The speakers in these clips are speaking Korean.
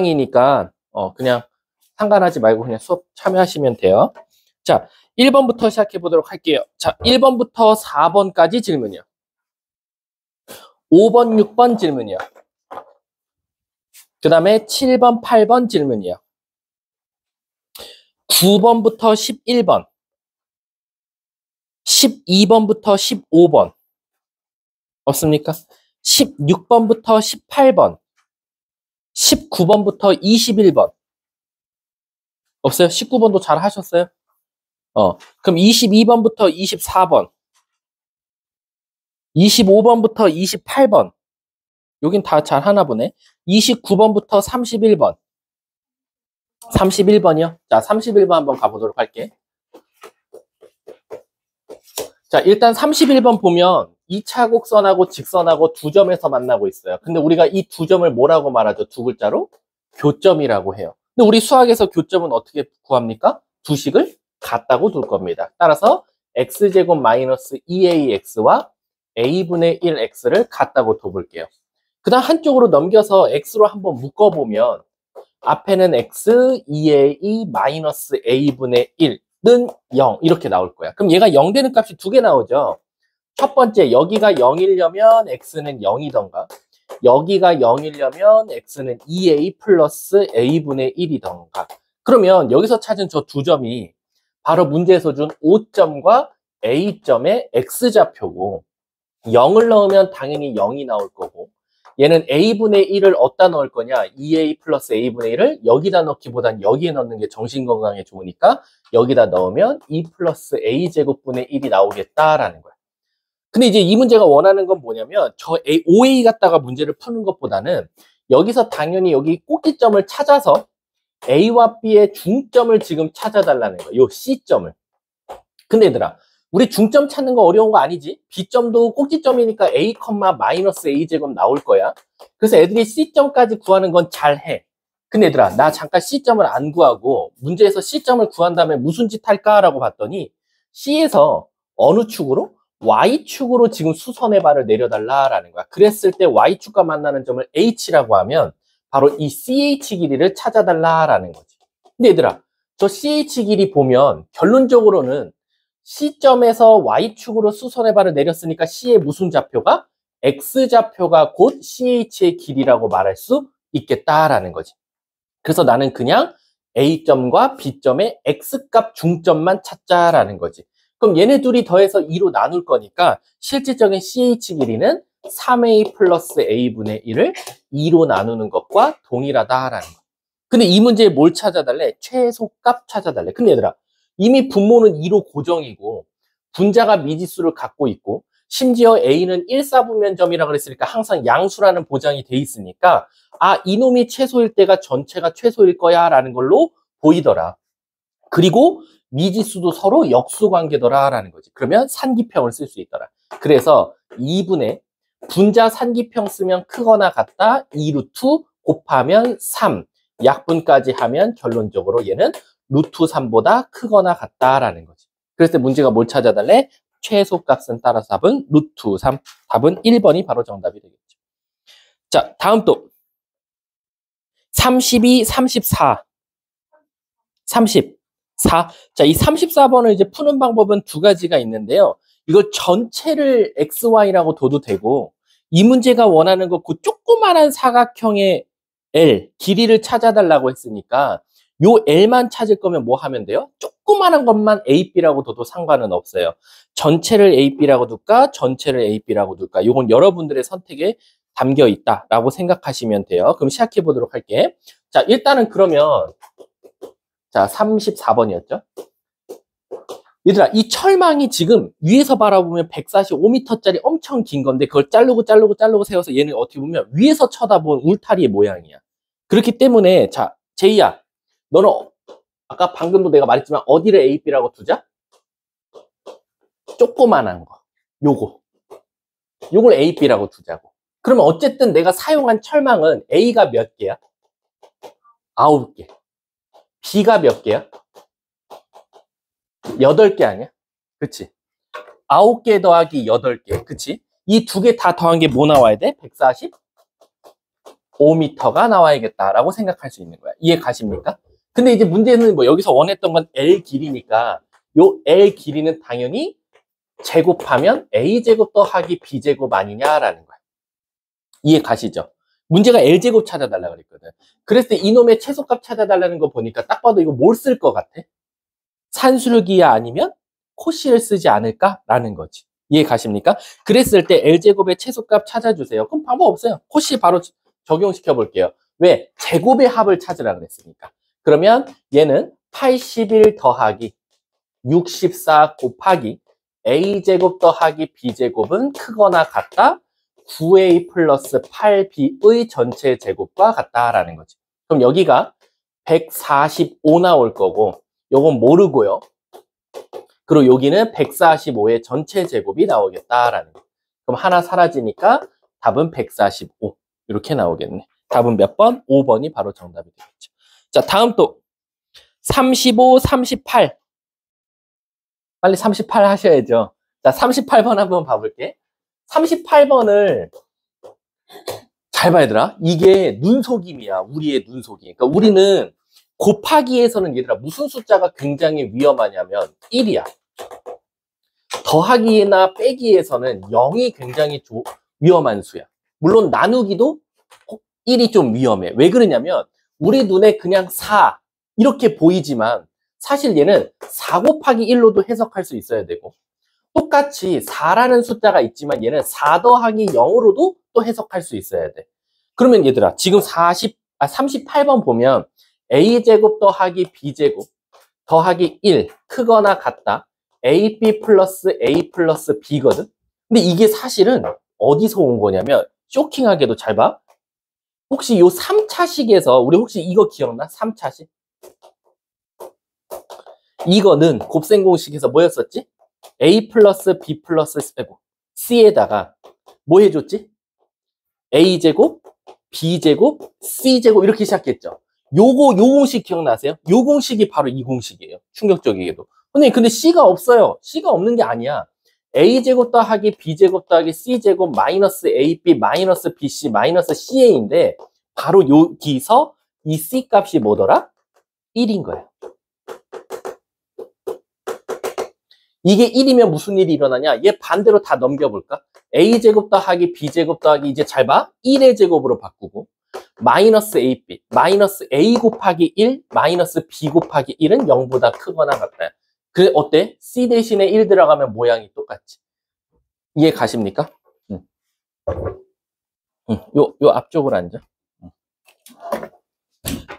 이니까 그냥 상관하지 말고 그냥 수업 참여하시면 돼요. 자, 1번부터 시작해 보도록 할게요. 자, 1번부터 4번까지 질문이요. 5번, 6번 질문이요. 그 다음에 7번, 8번 질문이요. 9번부터 11번, 12번부터 15번 없습니까? 16번부터 18번, 19번부터 21번 없어요? 19번도 잘 하셨어요? 그럼 22번부터 24번, 25번부터 28번 여긴 다 잘 하나 보네. 29번부터 31번 31번이요? 자, 31번 한번 가보도록 할게. 자, 일단 31번 보면 2차 곡선하고 직선하고 두 점에서 만나고 있어요. 근데 우리가 이 두 점을 뭐라고 말하죠? 두 글자로? 교점이라고 해요. 근데 우리 수학에서 교점은 어떻게 구합니까? 두 식을 같다고 둘 겁니다. 따라서 x제곱 마이너스 2ax와 a분의 1x를 같다고 둬볼게요. 그 다음 한쪽으로 넘겨서 x로 한번 묶어보면 앞에는 x, 2a 마이너스 a분의 1은 0 이렇게 나올 거야. 그럼 얘가 0 되는 값이 두 개 나오죠. 첫 번째, 여기가 0이려면 x는 0이던가 여기가 0이려면 x는 2a 플러스 a분의 1이던가. 그러면 여기서 찾은 저 두 점이 바로 문제에서 준 O점과 A점의 x좌표고 0을 넣으면 당연히 0이 나올 거고 얘는 a분의 1을 어디다 넣을 거냐? 2a 플러스 a분의 1을 여기다 넣기보단 여기에 넣는 게 정신건강에 좋으니까 여기다 넣으면 2 플러스 a제곱분의 1이 나오겠다라는 거야. 근데 이제 이 문제가 원하는 건 뭐냐면 저 OA 갖다가 문제를 푸는 것보다는 여기서 당연히 여기 꼭지점을 찾아서 A와 B의 중점을 지금 찾아달라는 거예요. 요 C점을. 근데 얘들아, 우리 중점 찾는 거 어려운 거 아니지? B점도 꼭지점이니까 A, 마이너스 A제곱 나올 거야. 그래서 애들이 C점까지 구하는 건 잘해. 근데 얘들아, 나 잠깐 C점을 안 구하고 문제에서 C점을 구한 다음에 무슨 짓 할까라고 봤더니 C에서 어느 축으로? Y축으로 지금 수선의 발을 내려달라라는 거야. 그랬을 때 Y축과 만나는 점을 H라고 하면 바로 이 CH 길이를 찾아달라라는 거지. 근데 얘들아, 저 CH 길이 보면 결론적으로는 C점에서 Y축으로 수선의 발을 내렸으니까 C의 무슨 좌표가? X좌표가 곧 CH의 길이라고 말할 수 있겠다라는 거지. 그래서 나는 그냥 A점과 B점의 X값 중점만 찾자라는 거지. 그럼 얘네 둘이 더해서 2로 나눌 거니까 실질적인 CH 길이는 3A 플러스 A분의 1을 2로 나누는 것과 동일하다라는 거. 근데 이 문제에 뭘 찾아달래? 최소값 찾아달래. 근데 얘들아, 이미 분모는 2로 고정이고 분자가 미지수를 갖고 있고 심지어 A는 1사분면점이라고 그랬으니까 항상 양수라는 보장이 돼 있으니까 이놈이 최소일 때가 전체가 최소일 거야 라는 걸로 보이더라. 그리고 미지수도 서로 역수관계더라 라는 거지. 그러면 산기평을 쓸 수 있더라. 그래서 2분의 분자 산기평 쓰면 크거나 같다 2루트 곱하면 3 약분까지 하면 결론적으로 얘는 루트 3보다 크거나 같다라는 거지. 그래서 문제가 뭘 찾아달래? 최소값은 따라서 답은 루트 3. 답은 1번이 바로 정답이 되겠죠. 자, 다음 또 32, 34. 34. 자, 이 34번을 이제 푸는 방법은 두 가지가 있는데요. 이걸 전체를 XY라고 둬도 되고 이 문제가 원하는 거 그 조그만한 사각형의 L, 길이를 찾아달라고 했으니까 요 L만 찾을 거면 뭐 하면 돼요? 조그만한 것만 AB라고 둬도 상관은 없어요. 전체를 AB라고 둘까? 전체를 AB라고 둘까? 요건 여러분들의 선택에 담겨 있다라고 생각하시면 돼요. 그럼 시작해 보도록 할게. 자, 일단은 그러면 자, 34번이었죠? 얘들아, 이 철망이 지금 위에서 바라보면 145m짜리 엄청 긴 건데 그걸 자르고 세워서 얘는 어떻게 보면 위에서 쳐다본 울타리의 모양이야. 그렇기 때문에 자, 제이야, 너는 아까 방금도 내가 말했지만 어디를 A, B라고 두자? 조그만한 거. 요걸 A, B라고 두자고. 그러면 어쨌든 내가 사용한 철망은 A가 몇 개야? 9개. B가 몇 개야? 8개 아니야? 그치? 9개 더하기 8개. 그치? 이 두 개 다 더한 게 뭐 나와야 돼? 140? 5m가 나와야겠다라고 생각할 수 있는 거야. 이해 가십니까? 근데 이제 문제는 뭐 여기서 원했던 건 L 길이니까 요 L 길이는 당연히 제곱하면 A제곱 더하기 B제곱 아니냐라는 거야. 이해 가시죠? 문제가 L제곱 찾아달라 그랬거든. 그랬을 때 이놈의 최소값 찾아달라는 거 보니까 딱 봐도 이거 뭘 쓸 것 같아? 산술기야 아니면 코시를 쓰지 않을까라는 거지. 이해 가십니까? 그랬을 때 L제곱의 최소값 찾아주세요. 그럼 방법 없어요. 코시 바로 적용시켜 볼게요. 왜? 제곱의 합을 찾으라 그랬으니까. 그러면 얘는 81 더하기 64 곱하기 A제곱 더하기 B제곱은 크거나 같다. 9A 플러스 8B의 전체 제곱과 같다라는 거지. 그럼 여기가 145 나올 거고 요건 모르고요. 그리고 여기는 145의 전체 제곱이 나오겠다라는 거. 그럼 하나 사라지니까 답은 145 이렇게 나오겠네. 답은 몇 번? 5번이 바로 정답이 되겠죠. 자, 다음 또 35, 38. 빨리 38 하셔야죠. 자, 38번 한번 봐볼게. 38번을 잘 봐야 되나? 이게 눈속임이야. 우리의 눈속임. 그러니까 우리는 곱하기에서는 얘들아 무슨 숫자가 굉장히 위험하냐면 1이야. 더하기나 빼기에서는 0이 굉장히 위험한 수야. 물론 나누기도 1이 좀 위험해. 왜 그러냐면 우리 눈에 그냥 4 이렇게 보이지만 사실 얘는 4 곱하기 1로도 해석할 수 있어야 되고 똑같이 4라는 숫자가 있지만 얘는 4 더하기 0으로도 또 해석할 수 있어야 돼. 그러면 얘들아 지금 38번 보면 A제곱 더하기 B제곱 더하기 1 크거나 같다. AB 플러스 A 플러스 B거든. 근데 이게 사실은 어디서 온 거냐면 쇼킹하게도 잘 봐. 혹시 요 3차식에서 우리 혹시 이거 기억나? 3차식? 이거는 곱셈공식에서 뭐였었지? A 플러스 B 플러스 C에다가 뭐 해줬지? A제곱, B제곱, C제곱 이렇게 시작했죠. 요 공식 기억나세요? 요 공식이 바로 이 공식이에요. 충격적이게도. 근데 C가 없어요. C가 없는 게 아니야. A제곱 더하기 B제곱 더하기 C제곱 마이너스 AB 마이너스 BC 마이너스 CA인데 바로 여기서 이 C 값이 뭐더라? 1인 거야. 이게 1이면 무슨 일이 일어나냐? 얘 반대로 다 넘겨볼까? A제곱 더하기 B제곱 더하기 이제 잘 봐. 1의 제곱으로 바꾸고 마이너스 AB, 마이너스 A 곱하기 1, 마이너스 B 곱하기 1은 0보다 크거나 같다. 그래 어때? C 대신에 1 들어가면 모양이 똑같지. 이해 가십니까? 요 앞쪽으로 앉아.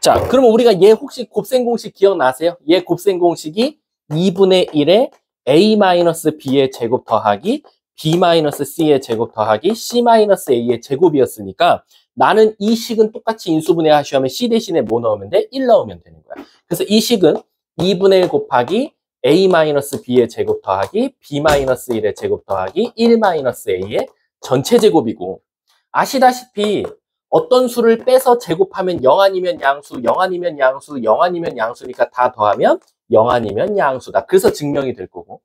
자, 그러면 우리가 얘 혹시 곱셈공식 기억나세요? 얘 곱셈공식이 2분의 1에 A-B의 제곱 더하기 B-C의 제곱 더하기 C-A의 제곱이었으니까 나는 이 식은 똑같이 인수분해 하시면 C 대신에 뭐 넣으면 돼? 1 넣으면 되는 거야. 그래서 이 식은 2분의 1 곱하기 A-B의 제곱 더하기 B-1의 제곱 더하기 1-A의 전체 제곱이고 아시다시피 어떤 수를 빼서 제곱하면 0 아니면 양수, 0 아니면 양수, 0 아니면 양수니까 다 더하면 0 아니면 양수다. 그래서 증명이 될 거고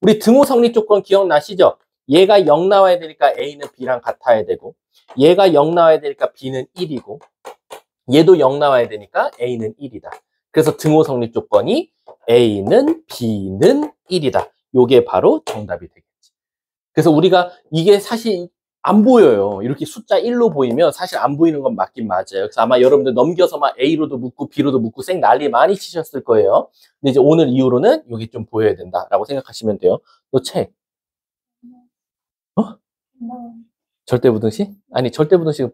우리 등호 성립 조건 기억나시죠? 얘가 0 나와야 되니까 A는 B랑 같아야 되고 얘가 0 나와야 되니까 B는 1이고 얘도 0 나와야 되니까 A는 1이다. 그래서 등호 성립 조건이 A는 B는 1이다. 요게 바로 정답이 되겠지. 그래서 우리가 이게 사실 안 보여요. 이렇게 숫자 1로 보이면 사실 안 보이는 건 맞긴 맞아요. 그래서 아마 여러분들 넘겨서 막 A로도 묻고 B로도 묻고 쌩 난리 많이 치셨을 거예요. 근데 이제 오늘 이후로는 여기 좀 보여야 된다라고 생각하시면 돼요. 너 책. 어? 절대부등식? 아니 절대부등식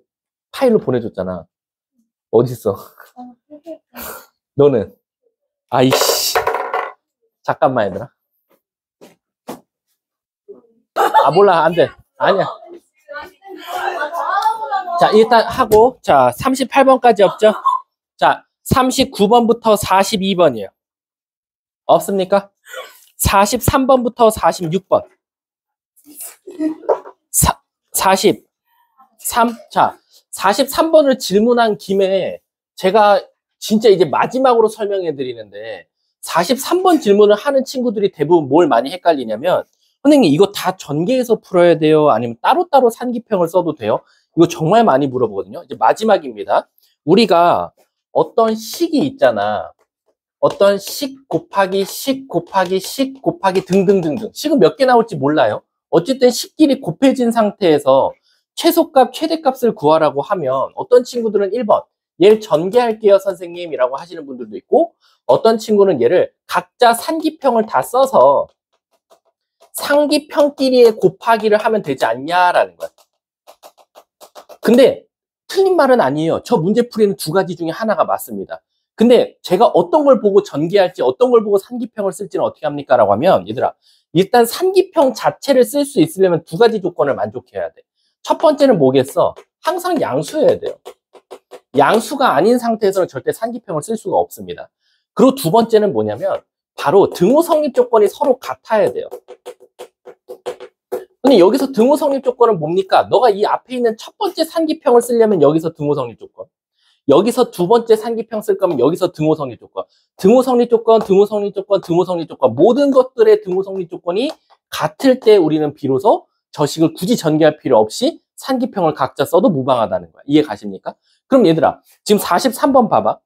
파일로 보내줬잖아. 어딨어? 너는? 아이씨. 잠깐만 얘들아. 아 몰라 안 돼. 아니야. 자 일단 하고 자 38번까지 없죠? 자 39번부터 42번이에요. 없습니까? 43번부터 46번 43 자 43번을 질문한 김에 제가 진짜 이제 마지막으로 설명해 드리는데 43번 질문을 하는 친구들이 대부분 뭘 많이 헷갈리냐면 선생님 이거 다 전개해서 풀어야 돼요? 아니면 따로따로 산기평을 써도 돼요? 이거 정말 많이 물어보거든요. 이제 마지막입니다. 우리가 어떤 식이 있잖아. 어떤 식 곱하기 식 곱하기 식 곱하기 등등등등. 식은 몇 개 나올지 몰라요. 어쨌든 식끼리 곱해진 상태에서 최소값, 최대값을 구하라고 하면 어떤 친구들은 1번 얘를 전개할게요 선생님이라고 하시는 분들도 있고, 어떤 친구는 얘를 각자 상기평을 다 써서 상기평끼리의 곱하기를 하면 되지 않냐라는 거야. 근데 틀린 말은 아니에요. 저 문제풀이는 두 가지 중에 하나가 맞습니다. 근데 제가 어떤 걸 보고 전개할지 어떤 걸 보고 상기평을 쓸지는 어떻게 합니까? 라고 하면 얘들아, 일단 상기평 자체를 쓸 수 있으려면 두 가지 조건을 만족해야 돼. 첫 번째는 뭐겠어? 항상 양수여야 돼요. 양수가 아닌 상태에서는 절대 상기평을 쓸 수가 없습니다. 그리고 두 번째는 뭐냐면 바로 등호 성립 조건이 서로 같아야 돼요. 근데 여기서 등호 성립 조건은 뭡니까? 너가 이 앞에 있는 첫 번째 상기평을 쓰려면 여기서 등호 성립 조건, 여기서 두 번째 상기평 쓸 거면 여기서 등호 성립 조건, 등호 성립 조건, 등호 성립 조건, 등호 성립 조건, 모든 것들의 등호 성립 조건이 같을 때 우리는 비로소 저 식을 굳이 전개할 필요 없이 상기평을 각자 써도 무방하다는 거야. 이해 가십니까? 그럼 얘들아, 지금 43번 봐봐.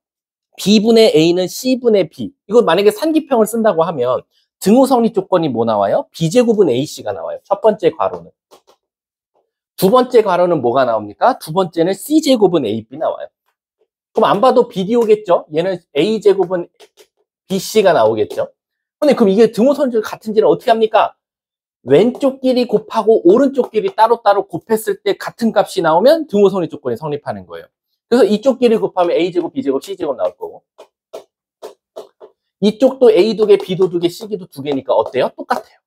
B분의 A는 C분의 B. 이거 만약에 상기평을 쓴다고 하면 등호 성립 조건이 뭐 나와요? B제곱은 AC가 나와요. 첫 번째 괄호는. 두 번째 괄호는 뭐가 나옵니까? 두 번째는 C제곱은 AB 나와요. 그럼 안 봐도 BDO겠죠? 얘는 A제곱은 BC가 나오겠죠? 근데 그럼 이게 등호 성립 같은지는 어떻게 합니까? 왼쪽끼리 곱하고 오른쪽끼리 따로따로 곱했을 때 같은 값이 나오면 등호 성립 조건이 성립하는 거예요. 그래서 이쪽끼리 곱하면 A제곱, B제곱, C제곱 나올 거고, 이쪽도 A 두 개, B도 두 개, C도 두 개니까 어때요? 똑같아요.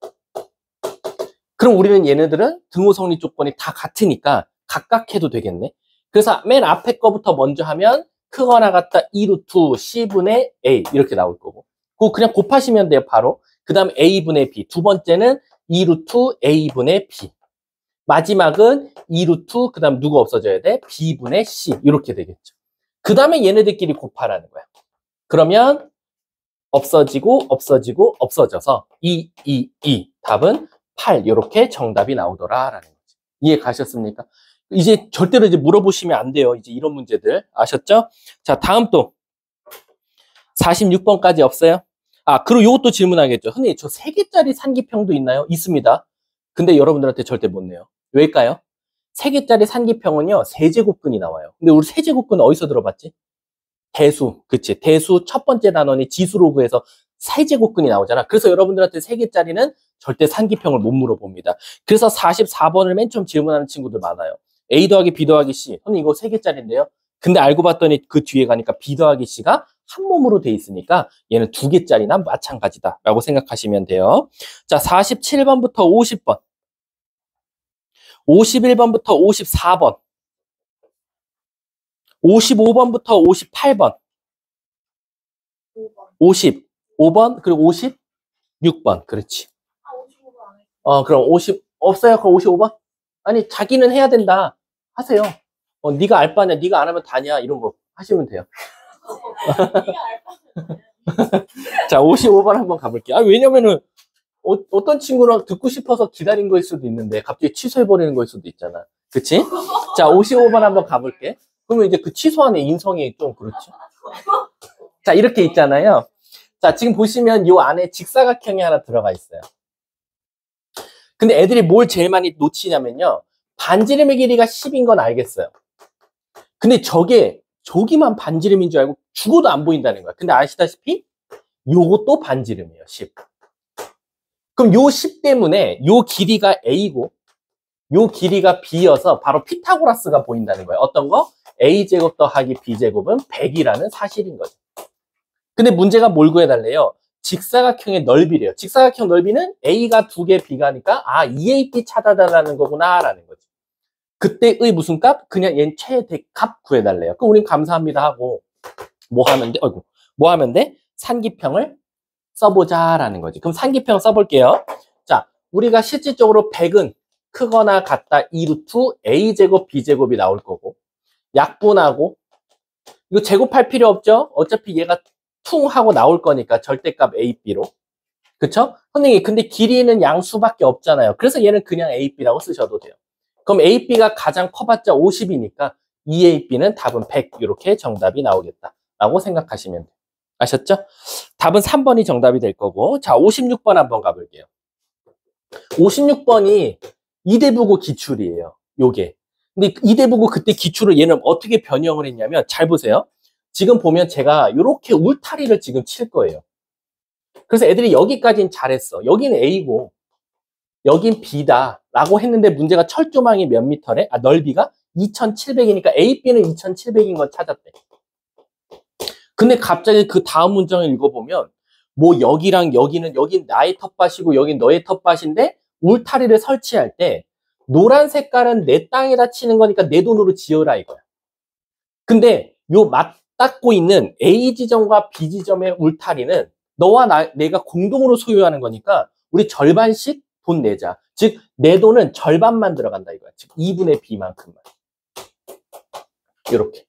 그럼 우리는 얘네들은 등호 성립 조건이 다 같으니까 각각 해도 되겠네. 그래서 맨 앞에 거부터 먼저 하면 크거나 같다 2루트 C분의 A 이렇게 나올 거고, 그거 그냥 곱하시면 돼요, 바로. 그 다음 A분의 B. 두 번째는 2루트 A분의 B. 마지막은 2루트, 그 다음 누가 없어져야 돼? B분의 C. 이렇게 되겠죠. 그 다음에 얘네들끼리 곱하라는 거야. 그러면 없어지고 없어지고 없어져서 2, 2, 2. 답은 8. 이렇게 정답이 나오더라라는 거지. 이해 가셨습니까? 이제 절대로 이제 물어보시면 안 돼요. 이제 이런 문제들. 아셨죠? 자, 다음 또 46번까지 없어요? 아, 그리고 이것도 질문하겠죠. 선생님, 저 3개짜리 상기평도 있나요? 있습니다. 근데 여러분들한테 절대 못 내요. 왜일까요? 3개짜리 상기평은요, 세제곱근이 나와요. 근데 우리 세제곱근 어디서 들어봤지? 대수. 그치. 대수 첫 번째 단원이 지수로 구해서 세제곱근이 나오잖아. 그래서 여러분들한테 3개짜리는 절대 상기평을 못 물어봅니다. 그래서 44번을 맨 처음 질문하는 친구들 많아요. A 더하기 B 더하기 C. 선생님, 이거 3개짜리인데요? 근데 알고 봤더니 그 뒤에 가니까 B 더하기 C가 한 몸으로 돼 있으니까 얘는 2개짜리나 마찬가지다 라고 생각하시면 돼요. 자, 47번부터 50번, 51번부터 54번, 55번부터 58번, 55번, 그리고 56번. 그렇지. 그럼 50 없어요? 그럼 55번? 아니, 자기는 해야 된다. 하세요. 네가 알 바냐, 네가 안 하면 다냐, 이런 거 하시면 돼요. 자, 55번 한번 가볼게요. 왜냐면은 어떤 친구는 듣고 싶어서 기다린 거일 수도 있는데 갑자기 취소해버리는 거일 수도 있잖아. 그치? 자, 55번 한번 가볼게. 그러면 이제 그 취소안에 인성이 좀 그렇죠. 자, 이렇게 있잖아요. 자, 지금 보시면 이 안에 직사각형이 하나 들어가 있어요. 근데 애들이 뭘 제일 많이 놓치냐면요, 반지름의 길이가 10인 건 알겠어요. 근데 저기만 반지름인 줄 알고 죽어도 안 보인다는 거야. 근데 아시다시피 요것도 반지름이에요. 10. 그럼 요 10 때문에 요 길이가 A고 요 길이가 B여서 바로 피타고라스가 보인다는 거예요. 어떤 거? A제곱 더하기 B제곱은 100이라는 사실인 거죠. 근데 문제가 뭘 구해달래요? 직사각형의 넓이래요. 직사각형 넓이는 A가 2개, B가 하니까 2AP 찾아달라는 거구나 라는 거지. 그때의 무슨 값? 그냥 얘는 최대값 구해달래요. 그럼 우린 감사합니다 하고 뭐 하면 돼? 뭐 하면 돼? 상기평을 써보자라는 거지. 그럼 상기평 써볼게요. 자, 우리가 실질적으로 100은 크거나 같다 2루트 A제곱 B제곱이 나올 거고, 약분하고 이거 제곱할 필요 없죠? 어차피 얘가 퉁 하고 나올 거니까 절대값 AB로. 그쵸? 선생님, 근데 길이는 양수밖에 없잖아요. 그래서 얘는 그냥 AB라고 쓰셔도 돼요. 그럼 A, B가 가장 커봤자 50이니까 EA, B는 답은 100 이렇게 정답이 나오겠다 라고 생각하시면 돼요. 아셨죠? 답은 3번이 정답이 될 거고 자 56번 한번 가볼게요. 56번이 이대부고 기출이에요. 요게. 근데 이대부고 그때 기출을 얘는 어떻게 변형을 했냐면 잘 보세요. 지금 보면 제가 이렇게 울타리를 지금 칠 거예요. 그래서 애들이 여기까지는 잘했어. 여기는 A고 여긴 B다 라고 했는데 문제가 철조망이 몇 미터래? 아 넓이가 2700이니까 A, B는 2700인 건 찾았대. 근데 갑자기 그 다음 문장을 읽어보면 뭐 여기랑 여기는 여긴 나의 텃밭이고 여긴 너의 텃밭인데 울타리를 설치할 때 노란 색깔은 내 땅에다 치는 거니까 내 돈으로 지어라 이거야. 근데 요 맞닿고 있는 A 지점과 B 지점의 울타리는 너와 내가 공동으로 소유하는 거니까 우리 절반씩 돈 내자. 즉 내 돈은 절반만 들어간다 이거야. 즉 2분의 B만큼만. 이렇게.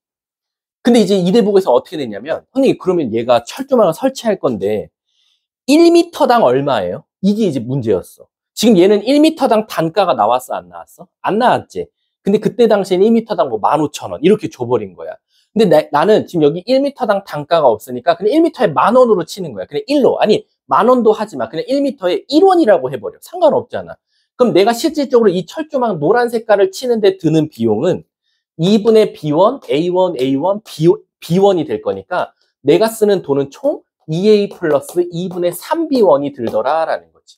근데 이제 이대복에서 어떻게 됐냐면 선생님 그러면 얘가 철조망을 설치할 건데 1m당 얼마예요? 이게 이제 문제였어. 지금 얘는 1m당 단가가 나왔어 안 나왔어? 안 나왔지. 근데 그때 당시에는 1m당 뭐 15,000원 이렇게 줘버린 거야. 근데 나는 지금 여기 1m당 단가가 없으니까 그냥 1m에 10,000원으로 치는 거야. 그냥 1로. 아니 10,000원도 하지 마. 그냥 1m에 1원이라고 해버려. 상관없잖아. 그럼 내가 실질적으로 이 철조망 노란 색깔을 치는데 드는 비용은 2분의 B1, A1, A1, B1이 될 거니까 내가 쓰는 돈은 총 2A 플러스 2분의 3B1이 들더라라는 거지.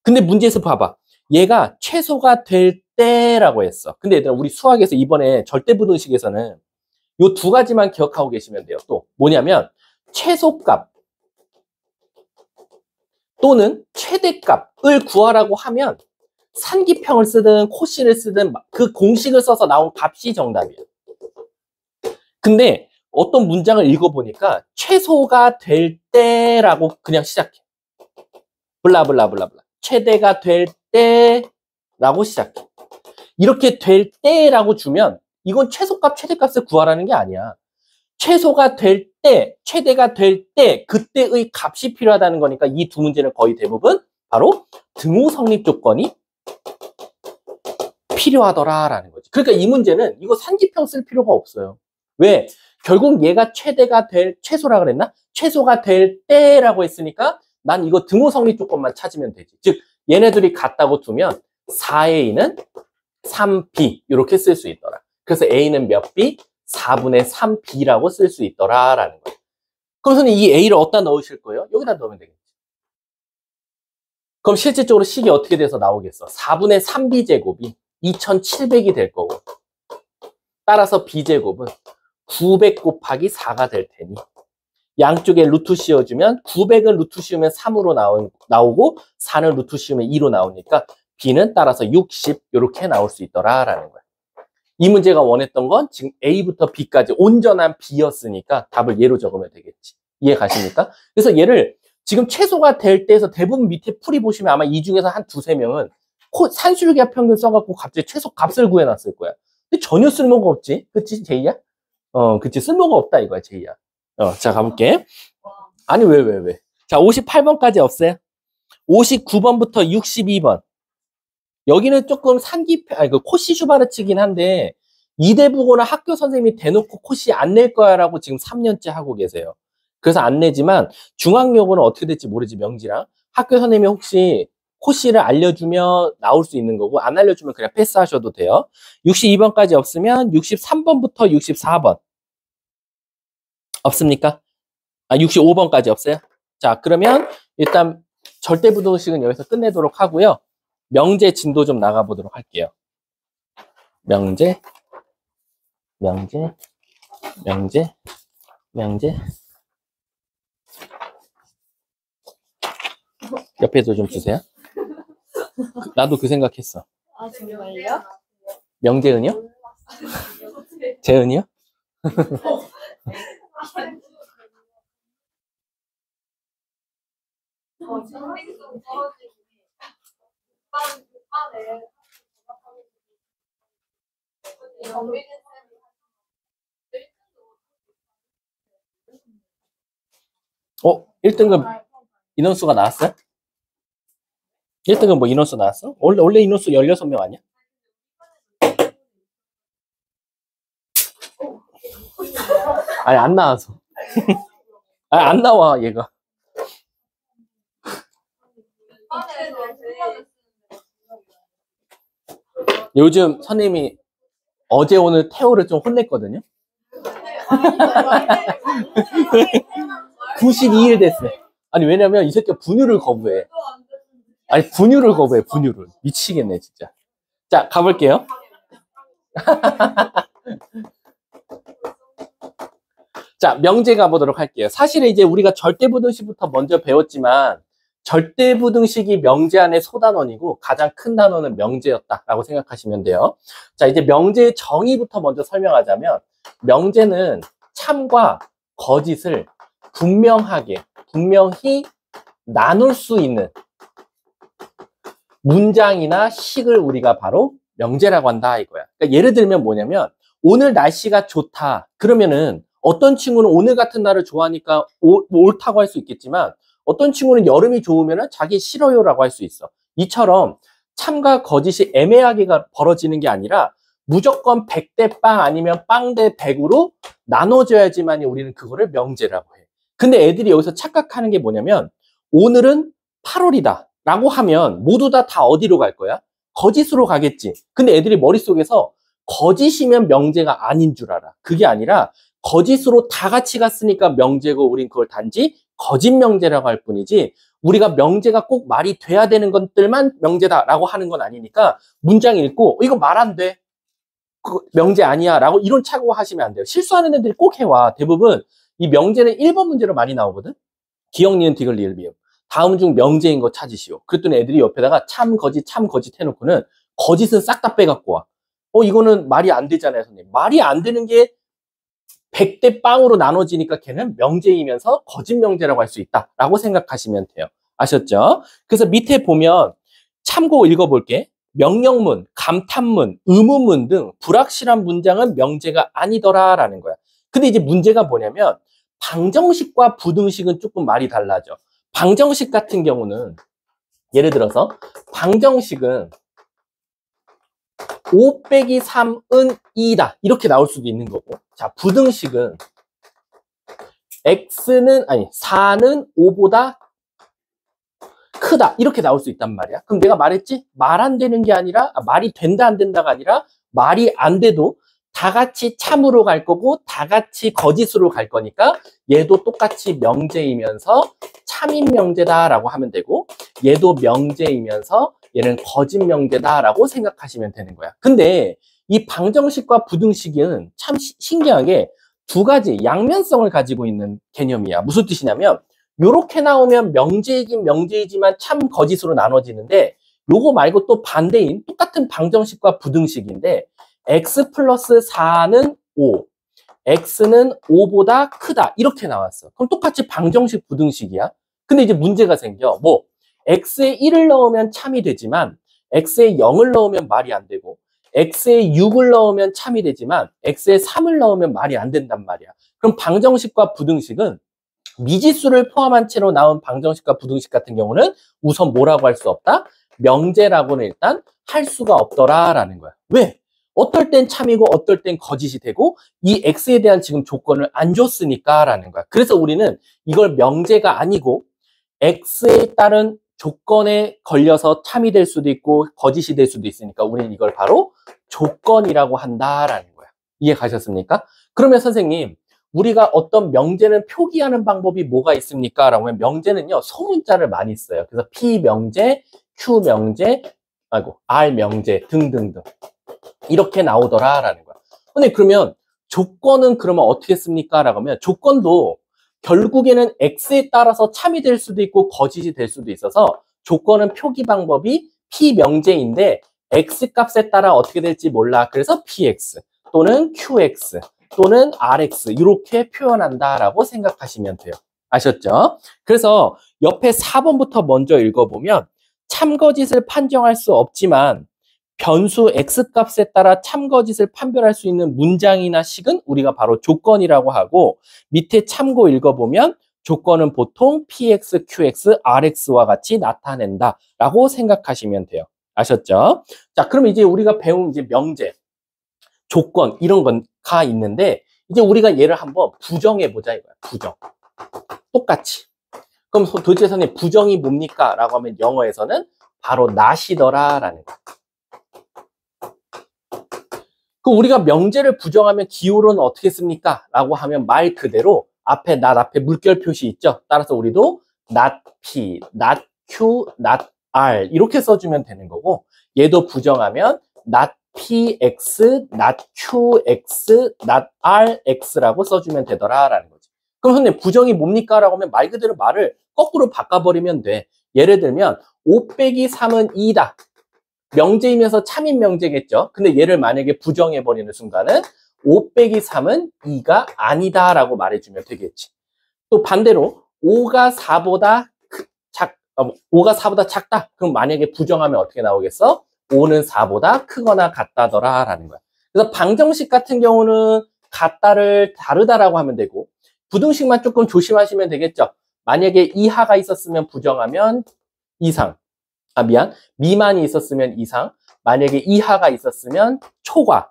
근데 문제에서 봐봐. 얘가 최소가 될 때라고 했어. 근데 얘들아 우리 수학에서 이번에 절대부등식에서는 요 두 가지만 기억하고 계시면 돼요. 또 뭐냐면 최소값 또는 최대값을 구하라고 하면 산기평을 쓰든 코씨를 쓰든 그 공식을 써서 나온 값이 정답이에요. 근데 어떤 문장을 읽어보니까 최소가 될 때라고 그냥 시작해. 블라블라블라블라. 최대가 될 때라고 시작해. 이렇게 될 때라고 주면 이건 최소값, 최대값을 구하라는 게 아니야. 최소가 될 때, 최대가 될 때, 그때의 값이 필요하다는 거니까 이 두 문제는 거의 대부분 바로 등호 성립 조건이 필요하더라라는 거지. 그러니까 이 문제는 이거 산기평 쓸 필요가 없어요. 왜? 결국 얘가 최소라 그랬나? 최소가 될 때라고 했으니까 난 이거 등호 성립 조건만 찾으면 되지. 즉 얘네들이 같다고 두면 4A는 3B 이렇게 쓸 수 있더라. 그래서 A는 몇 B? 4분의 3B라고 쓸 수 있더라라는 거예요. 그럼 선생님 이 A를 어디다 넣으실 거예요? 여기다 넣으면 되겠지. 그럼 실질적으로 식이 어떻게 돼서 나오겠어? 4분의 3B제곱이 2700이 될 거고 따라서 B제곱은 900 곱하기 4가 될 테니 양쪽에 루트 씌워주면 900은 루트 씌우면 3으로 나오고 4는 루트 씌우면 2로 나오니까 B는 따라서 60 이렇게 나올 수 있더라라는 거야. 이 문제가 원했던 건 지금 A부터 B까지 온전한 B였으니까 답을 얘로 적으면 되겠지. 이해 가십니까? 그래서 얘를 지금 최소가 될 때에서 대부분 밑에 풀이 보시면 아마 이 중에서 한 두세 명은 산술기하 평균 써갖고 갑자기 최소 값을 구해놨을 거야. 근데 전혀 쓸모가 없지. 그치, 제이야? 그치. 쓸모가 없다 이거야, 제이야. 자, 가볼게. 아니, 왜? 자, 58번까지 없어요? 59번부터 62번. 여기는 조금 그 코시 슈바르츠긴 한데, 이대부고는 학교 선생님이 대놓고 코시 안 낼 거야 라고 지금 3년째 하고 계세요. 그래서 안 내지만, 중앙여고는 어떻게 될지 모르지, 명지랑. 학교 선생님이 혹시 코시를 알려주면 나올 수 있는 거고, 안 알려주면 그냥 패스하셔도 돼요. 62번까지 없으면 63번부터 64번. 없습니까? 65번까지 없어요? 자, 그러면 일단 절대부등식은 여기서 끝내도록 하고요. 명제 진도 좀 나가보도록 할게요. 명제. 옆에도 좀 주세요. 나도 그 생각했어. 아, 정말요? 명재은이요? 재은이요? 어? 1등급 인원수가 나왔어요? 1등급 뭐 인원수 나왔어? 원래 인원수 16명 아니야? 아니, 안 나와서. 아니, 안 나와, 얘가. 요즘 선생님이 어제 오늘 태호를 좀 혼냈거든요. 92일 됐어요. 아니, 왜냐면 이 새끼가 분유를 거부해. 아니, 분유를 거부해, 분유를. 미치겠네, 진짜. 자, 가볼게요. 자, 명제 가보도록 할게요. 사실 이제 우리가 절대부등식부터 먼저 배웠지만 절대부등식이 명제 안의 소단원이고 가장 큰 단원은 명제였다라고 생각하시면 돼요. 자, 이제 명제의 정의부터 먼저 설명하자면 명제는 참과 거짓을 분명히 나눌 수 있는 문장이나 식을 우리가 바로 명제라고 한다 이거야. 그러니까 예를 들면 뭐냐면 오늘 날씨가 좋다. 그러면은 어떤 친구는 오늘 같은 날을 좋아하니까 옳다고 할 수 있겠지만 어떤 친구는 여름이 좋으면 자기 싫어요라고 할 수 있어. 이처럼 참과 거짓이 애매하게 벌어지는 게 아니라 무조건 100대 빵 아니면 빵 대 100으로 나눠져야지만 우리는 그거를 명제라고 해. 근데 애들이 여기서 착각하는 게 뭐냐면 오늘은 8월이다 라고 하면 모두 다 어디로 갈 거야? 거짓으로 가겠지. 근데 애들이 머릿속에서 거짓이면 명제가 아닌 줄 알아. 그게 아니라 거짓으로 다 같이 갔으니까 명제고 우린 그걸 단지 거짓 명제라고 할 뿐이지 우리가 명제가 꼭 말이 돼야 되는 것들만 명제다라고 하는 건 아니니까 문장 읽고 이거 말 안 돼. 그거 명제 아니야 라고 이론 착오 하시면 안 돼요. 실수하는 애들이 꼭 해와. 대부분 이 명제는 1번 문제로 많이 나오거든. 기역, 니은, 디귿, 리을, 미음. 다음 중 명제인 거 찾으시오. 그랬더니 애들이 옆에다가 참, 거짓 해놓고는 거짓은 싹 다 빼갖고 와. 이거는 말이 안 되잖아요, 선생님. 말이 안 되는 게 100대 빵으로 나눠지니까 걔는 명제이면서 거짓 명제라고 할 수 있다라고 생각하시면 돼요. 아셨죠? 그래서 밑에 보면 참고 읽어볼게. 명령문, 감탄문, 의문문 등 불확실한 문장은 명제가 아니더라라는 거야. 근데 이제 문제가 뭐냐면 방정식과 부등식은 조금 말이 달라져. 방정식 같은 경우는 예를 들어서 방정식은 5 빼기 3은 2다 이렇게 나올 수도 있는 거고, 자 부등식은 4는 5보다 크다 이렇게 나올 수 있단 말이야. 그럼 내가 말했지? 말 안 되는 게 아니라 말이 된다 안 된다가 아니라 말이 안 돼도 다 같이 참으로 갈 거고 다 같이 거짓으로 갈 거니까 얘도 똑같이 명제이면서 참인 명제다라고 하면 되고 얘도 명제이면서 얘는 거짓 명제다라고 생각하시면 되는 거야. 근데 이 방정식과 부등식은 참 신기하게 두 가지 양면성을 가지고 있는 개념이야. 무슨 뜻이냐면 요렇게 나오면 명제이긴 명제이지만 참 거짓으로 나눠지는데 요거 말고 또 반대인 똑같은 방정식과 부등식인데 x 플러스 4는 5, x는 5보다 크다 이렇게 나왔어. 그럼 똑같이 방정식 부등식이야. 근데 이제 문제가 생겨. 뭐 x에 1을 넣으면 참이 되지만 x에 0을 넣으면 말이 안 되고 x에 6을 넣으면 참이 되지만 x에 3을 넣으면 말이 안 된단 말이야. 그럼 방정식과 부등식은 미지수를 포함한 채로 나온 방정식과 부등식 같은 경우는 우선 뭐라고 할 수 없다? 명제라고는 일단 할 수가 없더라라는 거야. 왜? 어떨 땐 참이고 어떨 땐 거짓이 되고 이 x에 대한 지금 조건을 안 줬으니까 라는 거야. 그래서 우리는 이걸 명제가 아니고 x에 따른 조건에 걸려서 참이 될 수도 있고 거짓이 될 수도 있으니까 우리는 이걸 바로 조건이라고 한다라는 거야. 이해 가셨습니까? 그러면 선생님 우리가 어떤 명제는 표기하는 방법이 뭐가 있습니까? 라고 하면 명제는요 소문자를 많이 써요. 그래서 P명제, Q명제, R명제 등등등 이렇게 나오더라라는 거야. 근데 그러면 조건은 그러면 어떻게 씁니까? 라고 하면 조건도 결국에는 X에 따라서 참이 될 수도 있고 거짓이 될 수도 있어서 조건은 표기 방법이 P명제인데 X 값에 따라 어떻게 될지 몰라. 그래서 PX 또는 QX 또는 RX 이렇게 표현한다라고 생각하시면 돼요. 아셨죠? 그래서 옆에 4번부터 먼저 읽어보면 참거짓을 판정할 수 없지만 변수 X값에 따라 참거짓을 판별할 수 있는 문장이나 식은 우리가 바로 조건이라고 하고 밑에 참고 읽어보면 조건은 보통 PX, QX, RX와 같이 나타낸다라고 생각하시면 돼요. 아셨죠? 자, 그럼 이제 우리가 배운 이제 명제, 조건 이런 건가 있는데 이제 우리가 얘를 한번 부정해보자 이거야. 부정. 똑같이. 그럼 도대체 선생님 부정이 뭡니까? 라고 하면 영어에서는 바로 not이더라 라는 거야. 그 우리가 명제를 부정하면 기호로는 어떻게 씁니까? 라고 하면 말 그대로 앞에 not 앞에 물결 표시 있죠? 따라서 우리도 not P, not Q, not R 이렇게 써주면 되는 거고 얘도 부정하면 not PX, not QX, not RX라고 써주면 되더라 라는 거지. 그럼 선생님 부정이 뭡니까? 라고 하면 말 그대로 말을 거꾸로 바꿔버리면 돼. 예를 들면 5 빼기 3은 2다. 명제이면서 참인 명제겠죠. 근데 얘를 만약에 부정해버리는 순간은 5 빼기 3은 2가 아니다 라고 말해주면 되겠지. 또 반대로 5가 4보다 5가 4보다 작다. 그럼 만약에 부정하면 어떻게 나오겠어? 5는 4보다 크거나 같다더라 라는 거야. 그래서 방정식 같은 경우는 같다를 다르다라고 하면 되고 부등식만 조금 조심하시면 되겠죠. 만약에 이하가 있었으면 부정하면 이상. 미만이 있었으면 이상. 만약에 이하가 있었으면 초과.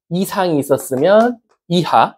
이상이 있었으면 이하.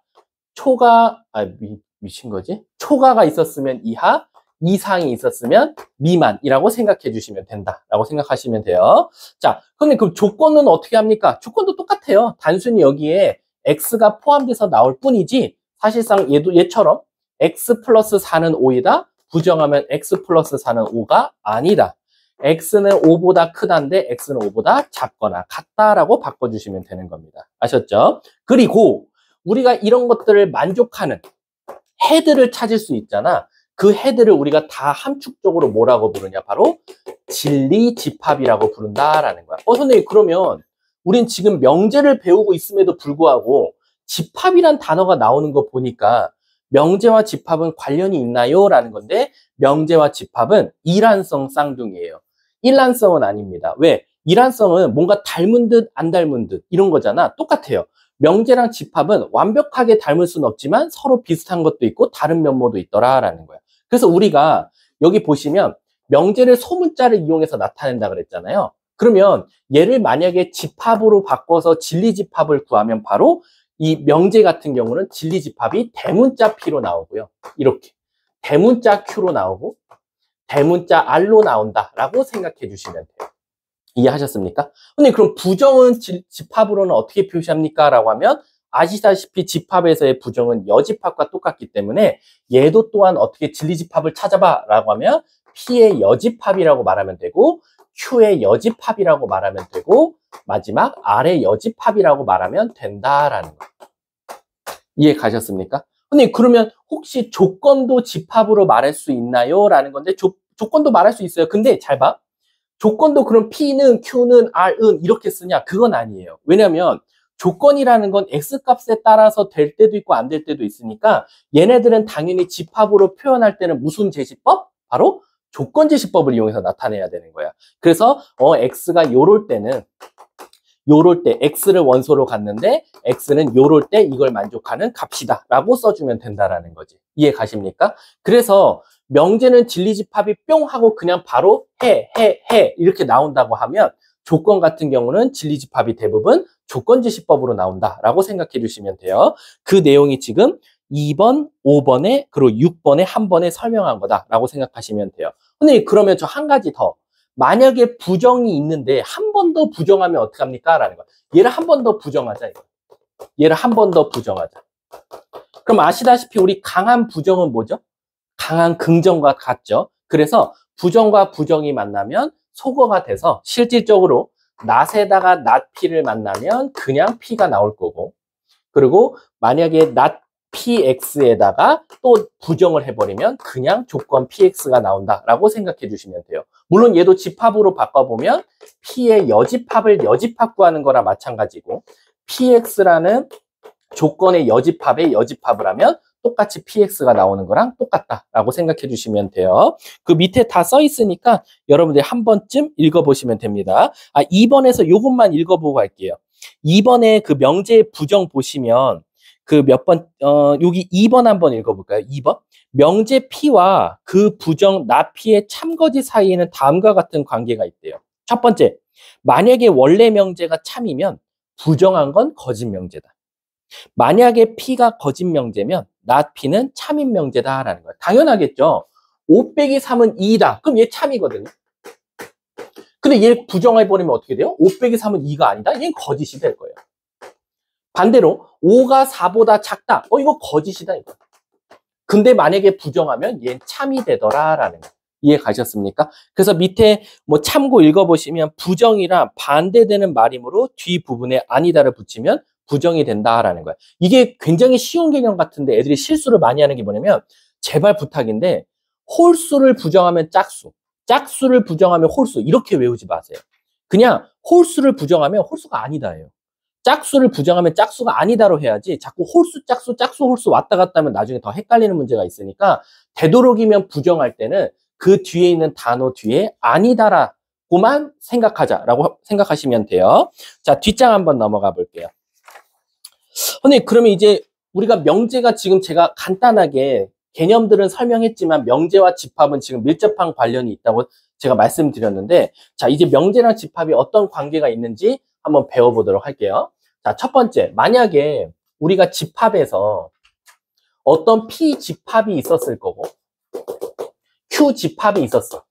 미친 거지? 초과가 있었으면 이하. 이상이 있었으면 미만이라고 생각해 주시면 된다라고 생각하시면 돼요. 자, 그럼 조건은 어떻게 합니까? 조건도 똑같아요. 단순히 여기에 x가 포함돼서 나올 뿐이지 사실상 얘처럼 x 플러스 4는 5이다. 부정하면 x 플러스 4는 5가 아니다. x는 5보다 크다인데 x는 5보다 작거나 같다라고 바꿔주시면 되는 겁니다. 아셨죠? 그리고 우리가 이런 것들을 만족하는 헤드를 찾을 수 있잖아. 그 헤드를 우리가 다 함축적으로 뭐라고 부르냐? 바로 진리집합이라고 부른다라는 거야. 선생님 그러면 우린 지금 명제를 배우고 있음에도 불구하고 집합이란 단어가 나오는 거 보니까 명제와 집합은 관련이 있나요? 라는 건데 명제와 집합은 일란성 쌍둥이에요. 일란성은 아닙니다. 왜? 일란성은 뭔가 닮은 듯 안 닮은 듯 이런 거잖아. 똑같아요. 명제랑 집합은 완벽하게 닮을 수는 없지만 서로 비슷한 것도 있고 다른 면모도 있더라라는 거야. 그래서 우리가 여기 보시면 명제를 소문자를 이용해서 나타낸다 그랬잖아요. 그러면 얘를 만약에 집합으로 바꿔서 진리집합을 구하면 바로 이 명제 같은 경우는 진리집합이 대문자 P로 나오고요. 이렇게 대문자 Q로 나오고 대문자 R로 나온다라고 생각해 주시면 돼요. 이해하셨습니까? 근데 그럼 부정은 집합으로는 어떻게 표시합니까? 라고 하면 아시다시피 집합에서의 부정은 여집합과 똑같기 때문에 얘도 또한 어떻게 진리집합을 찾아봐 라고 하면 P의 여집합이라고 말하면 되고 Q의 여집합이라고 말하면 되고 마지막 R의 여집합이라고 말하면 된다라는 거예요. 이해 가셨습니까? 근데 그러면 혹시 조건도 집합으로 말할 수 있나요? 라는 건데 조건도 말할 수 있어요. 근데 잘 봐. 조건도 그럼 P는 Q는 R은 이렇게 쓰냐? 그건 아니에요. 왜냐면 조건이라는 건 X값에 따라서 될 때도 있고 안 될 때도 있으니까 얘네들은 당연히 집합으로 표현할 때는 무슨 제시법? 바로 조건제시법을 이용해서 나타내야 되는 거야. 그래서 X가 요럴 때 X를 원소로 갖는데 X는 요럴 때 이걸 만족하는 값이다 라고 써주면 된다라는 거지. 이해 가십니까? 그래서 명제는 진리집합이 뿅 하고 그냥 바로 해 이렇게 나온다고 하면 조건 같은 경우는 진리집합이 대부분 조건제시법으로 나온다라고 생각해 주시면 돼요. 그 내용이 지금 2번, 5번에 그리고 6번에 한 번에 설명한 거다라고 생각하시면 돼요. 근데 그러면 저 한 가지 더. 만약에 부정이 있는데 한 번 더 부정하면 어떡합니까? 라는 거야. 얘를 한 번 더 부정하자. 이거. 얘를 한 번 더 부정하자. 그럼 아시다시피 우리 강한 부정은 뭐죠? 강한 긍정과 같죠. 그래서 부정과 부정이 만나면 소거가 돼서 실질적으로 not에다가 not P를 만나면 그냥 P가 나올 거고 그리고 만약에 not PX에다가 또 부정을 해버리면 그냥 조건 PX가 나온다라고 생각해 주시면 돼요. 물론 얘도 집합으로 바꿔보면 P의 여집합을 여집합 구하는 거랑 마찬가지고 PX라는 조건의 여집합에 여집합을 하면 똑같이 PX가 나오는 거랑 똑같다라고 생각해 주시면 돼요. 그 밑에 다 써 있으니까 여러분들 한 번쯤 읽어보시면 됩니다. 2번에서 요것만 읽어보고 갈게요. 2번에 그 명제의 부정 보시면 그 몇 번, 여기 2번 한번 읽어볼까요? 2번. 명제 P와 그 부정 나 P의 참거지 사이에는 다음과 같은 관계가 있대요. 첫 번째, 만약에 원래 명제가 참이면 부정한 건 거짓 명제다. 만약에 P가 거짓 명제면 not P는 참인 명제다라는 거예요. 당연하겠죠. 5 빼기 3은 2다. 그럼 얘 참이거든요. 근데 얘 부정해버리면 어떻게 돼요? 5 빼기 3은 2가 아니다? 얘는 거짓이 될 거예요. 반대로 5가 4보다 작다. 이거 거짓이다. 이거. 근데 만약에 부정하면 얘는 참이 되더라라는 거. 이해 가셨습니까? 그래서 밑에 뭐 참고 읽어보시면 부정이랑 반대되는 말이므로 뒤 부분에 아니다를 붙이면 부정이 된다라는 거야. 이게 굉장히 쉬운 개념 같은데 애들이 실수를 많이 하는 게 뭐냐면 제발 부탁인데 홀수를 부정하면 짝수, 짝수를 부정하면 홀수 이렇게 외우지 마세요. 그냥 홀수를 부정하면 홀수가 아니다예요. 짝수를 부정하면 짝수가 아니다로 해야지 자꾸 홀수, 짝수, 짝수, 홀수 왔다 갔다 하면 나중에 더 헷갈리는 문제가 있으니까 되도록이면 부정할 때는 그 뒤에 있는 단어 뒤에 아니다라고만 생각하자라고 생각하시면 돼요. 자, 뒷장 한번 넘어가 볼게요. 선생님, 그러면 이제 우리가 명제가 지금 제가 간단하게 개념들은 설명했지만 명제와 집합은 지금 밀접한 관련이 있다고 제가 말씀드렸는데 자, 이제 명제랑 집합이 어떤 관계가 있는지 한번 배워보도록 할게요. 자, 첫 번째, 만약에 우리가 집합에서 어떤 P 집합이 있었을 거고 Q 집합이 있었어.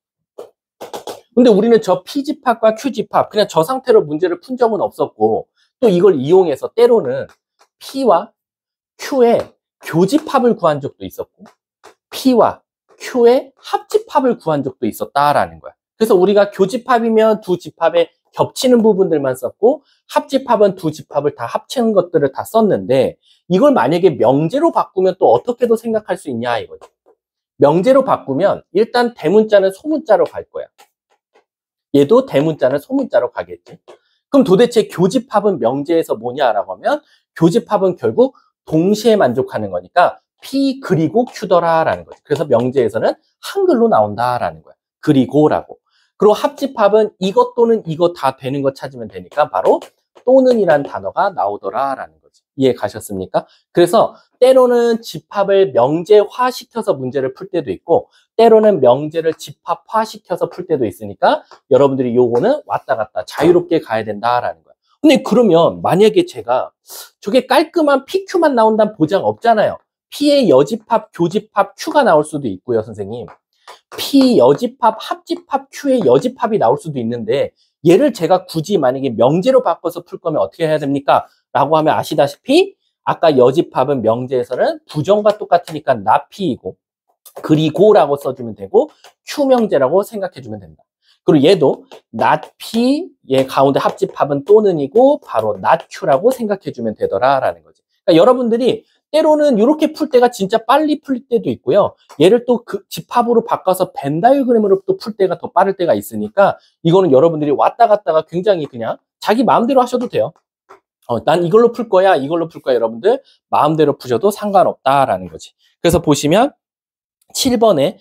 근데 우리는 저 P 집합과 Q 집합 그냥 저 상태로 문제를 푼 적은 없었고 또 이걸 이용해서 때로는 P와 Q의 교집합을 구한 적도 있었고 P와 Q의 합집합을 구한 적도 있었다라는 거야. 그래서 우리가 교집합이면 두 집합에 겹치는 부분들만 썼고 합집합은 두 집합을 다 합치는 것들을 다 썼는데 이걸 만약에 명제로 바꾸면 또 어떻게도 생각할 수 있냐 이거지. 명제로 바꾸면 일단 대문자는 소문자로 갈 거야. 얘도 대문자는 소문자로 가겠지. 그럼 도대체 교집합은 명제에서 뭐냐라고 하면 교집합은 결국 동시에 만족하는 거니까 P 그리고 Q더라라는 거지. 그래서 명제에서는 한글로 나온다라는 거야. 그리고라고. 그리고 합집합은 이것 또는 이거 다 되는 거 찾으면 되니까 바로 또는이란 단어가 나오더라라는 거지. 이해 가셨습니까? 그래서 때로는 집합을 명제화시켜서 문제를 풀 때도 있고 때로는 명제를 집합화시켜서 풀 때도 있으니까 여러분들이 요거는 왔다 갔다 자유롭게 가야 된다라는 거야. 근데 그러면 만약에 제가 저게 깔끔한 PQ만 나온다는 보장 없잖아요. P의 여집합, 교집합, Q가 나올 수도 있고요, 선생님. P 여집합, 합집합, Q의 여집합이 나올 수도 있는데 얘를 제가 굳이 만약에 명제로 바꿔서 풀 거면 어떻게 해야 됩니까? 라고 하면 아시다시피 아까 여집합은 명제에서는 부정과 똑같으니까 not P이고 그리고라고 써주면 되고 Q명제라고 생각해주면 된다. 그리고 얘도 not P, 얘 가운데 합집합은 또는이고 바로 not Q라고 생각해주면 되더라라는 거지. 그러니까 여러분들이 때로는 이렇게 풀 때가 진짜 빨리 풀 때도 있고요. 얘를 또 그 집합으로 바꿔서 벤 다이어그램으로 또 풀 때가 더 빠를 때가 있으니까 이거는 여러분들이 왔다 갔다가 굉장히 그냥 자기 마음대로 하셔도 돼요. 난 이걸로 풀 거야, 이걸로 풀 거야. 여러분들 마음대로 푸셔도 상관없다라는 거지. 그래서 보시면 7번에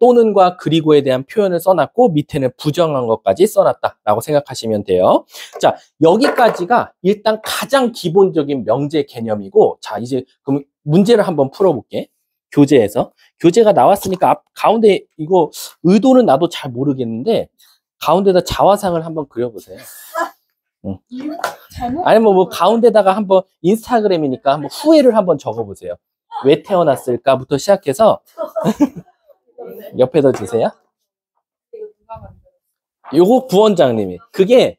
또는과 그리고에 대한 표현을 써놨고 밑에는 부정한 것까지 써놨다라고 생각하시면 돼요. 자, 여기까지가 일단 가장 기본적인 명제 개념이고 자, 이제 그럼 문제를 한번 풀어볼게. 교재에서. 교재가 나왔으니까 가운데 이거 의도는 나도 잘 모르겠는데 가운데다 자화상을 한번 그려보세요. 응. 아니면 뭐 가운데다가 한번 인스타그램이니까 한번 후회를 한번 적어보세요. 왜 태어났을까부터 시작해서 옆에다 주세요. 요거 부원장님이 그게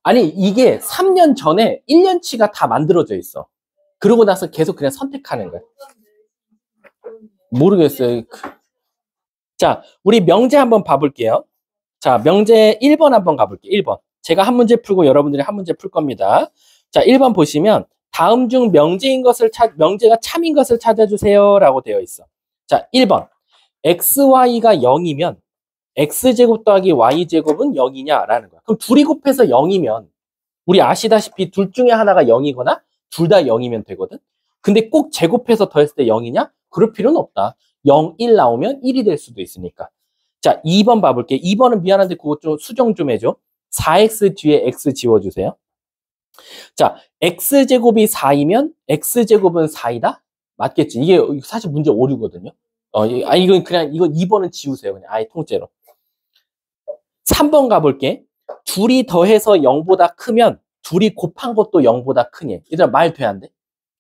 아니 이게 3년 전에 1년치가 다 만들어져 있어. 그러고 나서 계속 그냥 선택하는 거야. 모르겠어요. 자, 우리 명제 한번 봐볼게요. 자, 명제 1번 한번 가볼게요. 1번. 제가 한 문제 풀고 여러분들이 한 문제 풀 겁니다. 자, 1번 보시면 다음 중 명제가 참인 것을 찾아주세요 라고 되어 있어. 자, 1번. xy가 0이면 x제곱 더하기 y제곱은 0이냐 라는 거야. 그럼 둘이 곱해서 0이면 우리 아시다시피 둘 중에 하나가 0이거나 둘 다 0이면 되거든. 근데 꼭 제곱해서 더했을 때 0이냐? 그럴 필요는 없다. 0, 1 나오면 1이 될 수도 있으니까. 자, 2번 봐볼게. 2번은 미안한데 그거 좀 수정 좀 해줘. 4x 뒤에 x 지워주세요. 자, x제곱이 4이면 x제곱은 4이다? 맞겠지? 이게 사실 문제 오류거든요. 이건 2번은 지우세요. 그냥 아예 통째로. 3번 가볼게. 둘이 더해서 0보다 크면 둘이 곱한 것도 0보다 크니. 얘들아, 말 돼, 안 돼?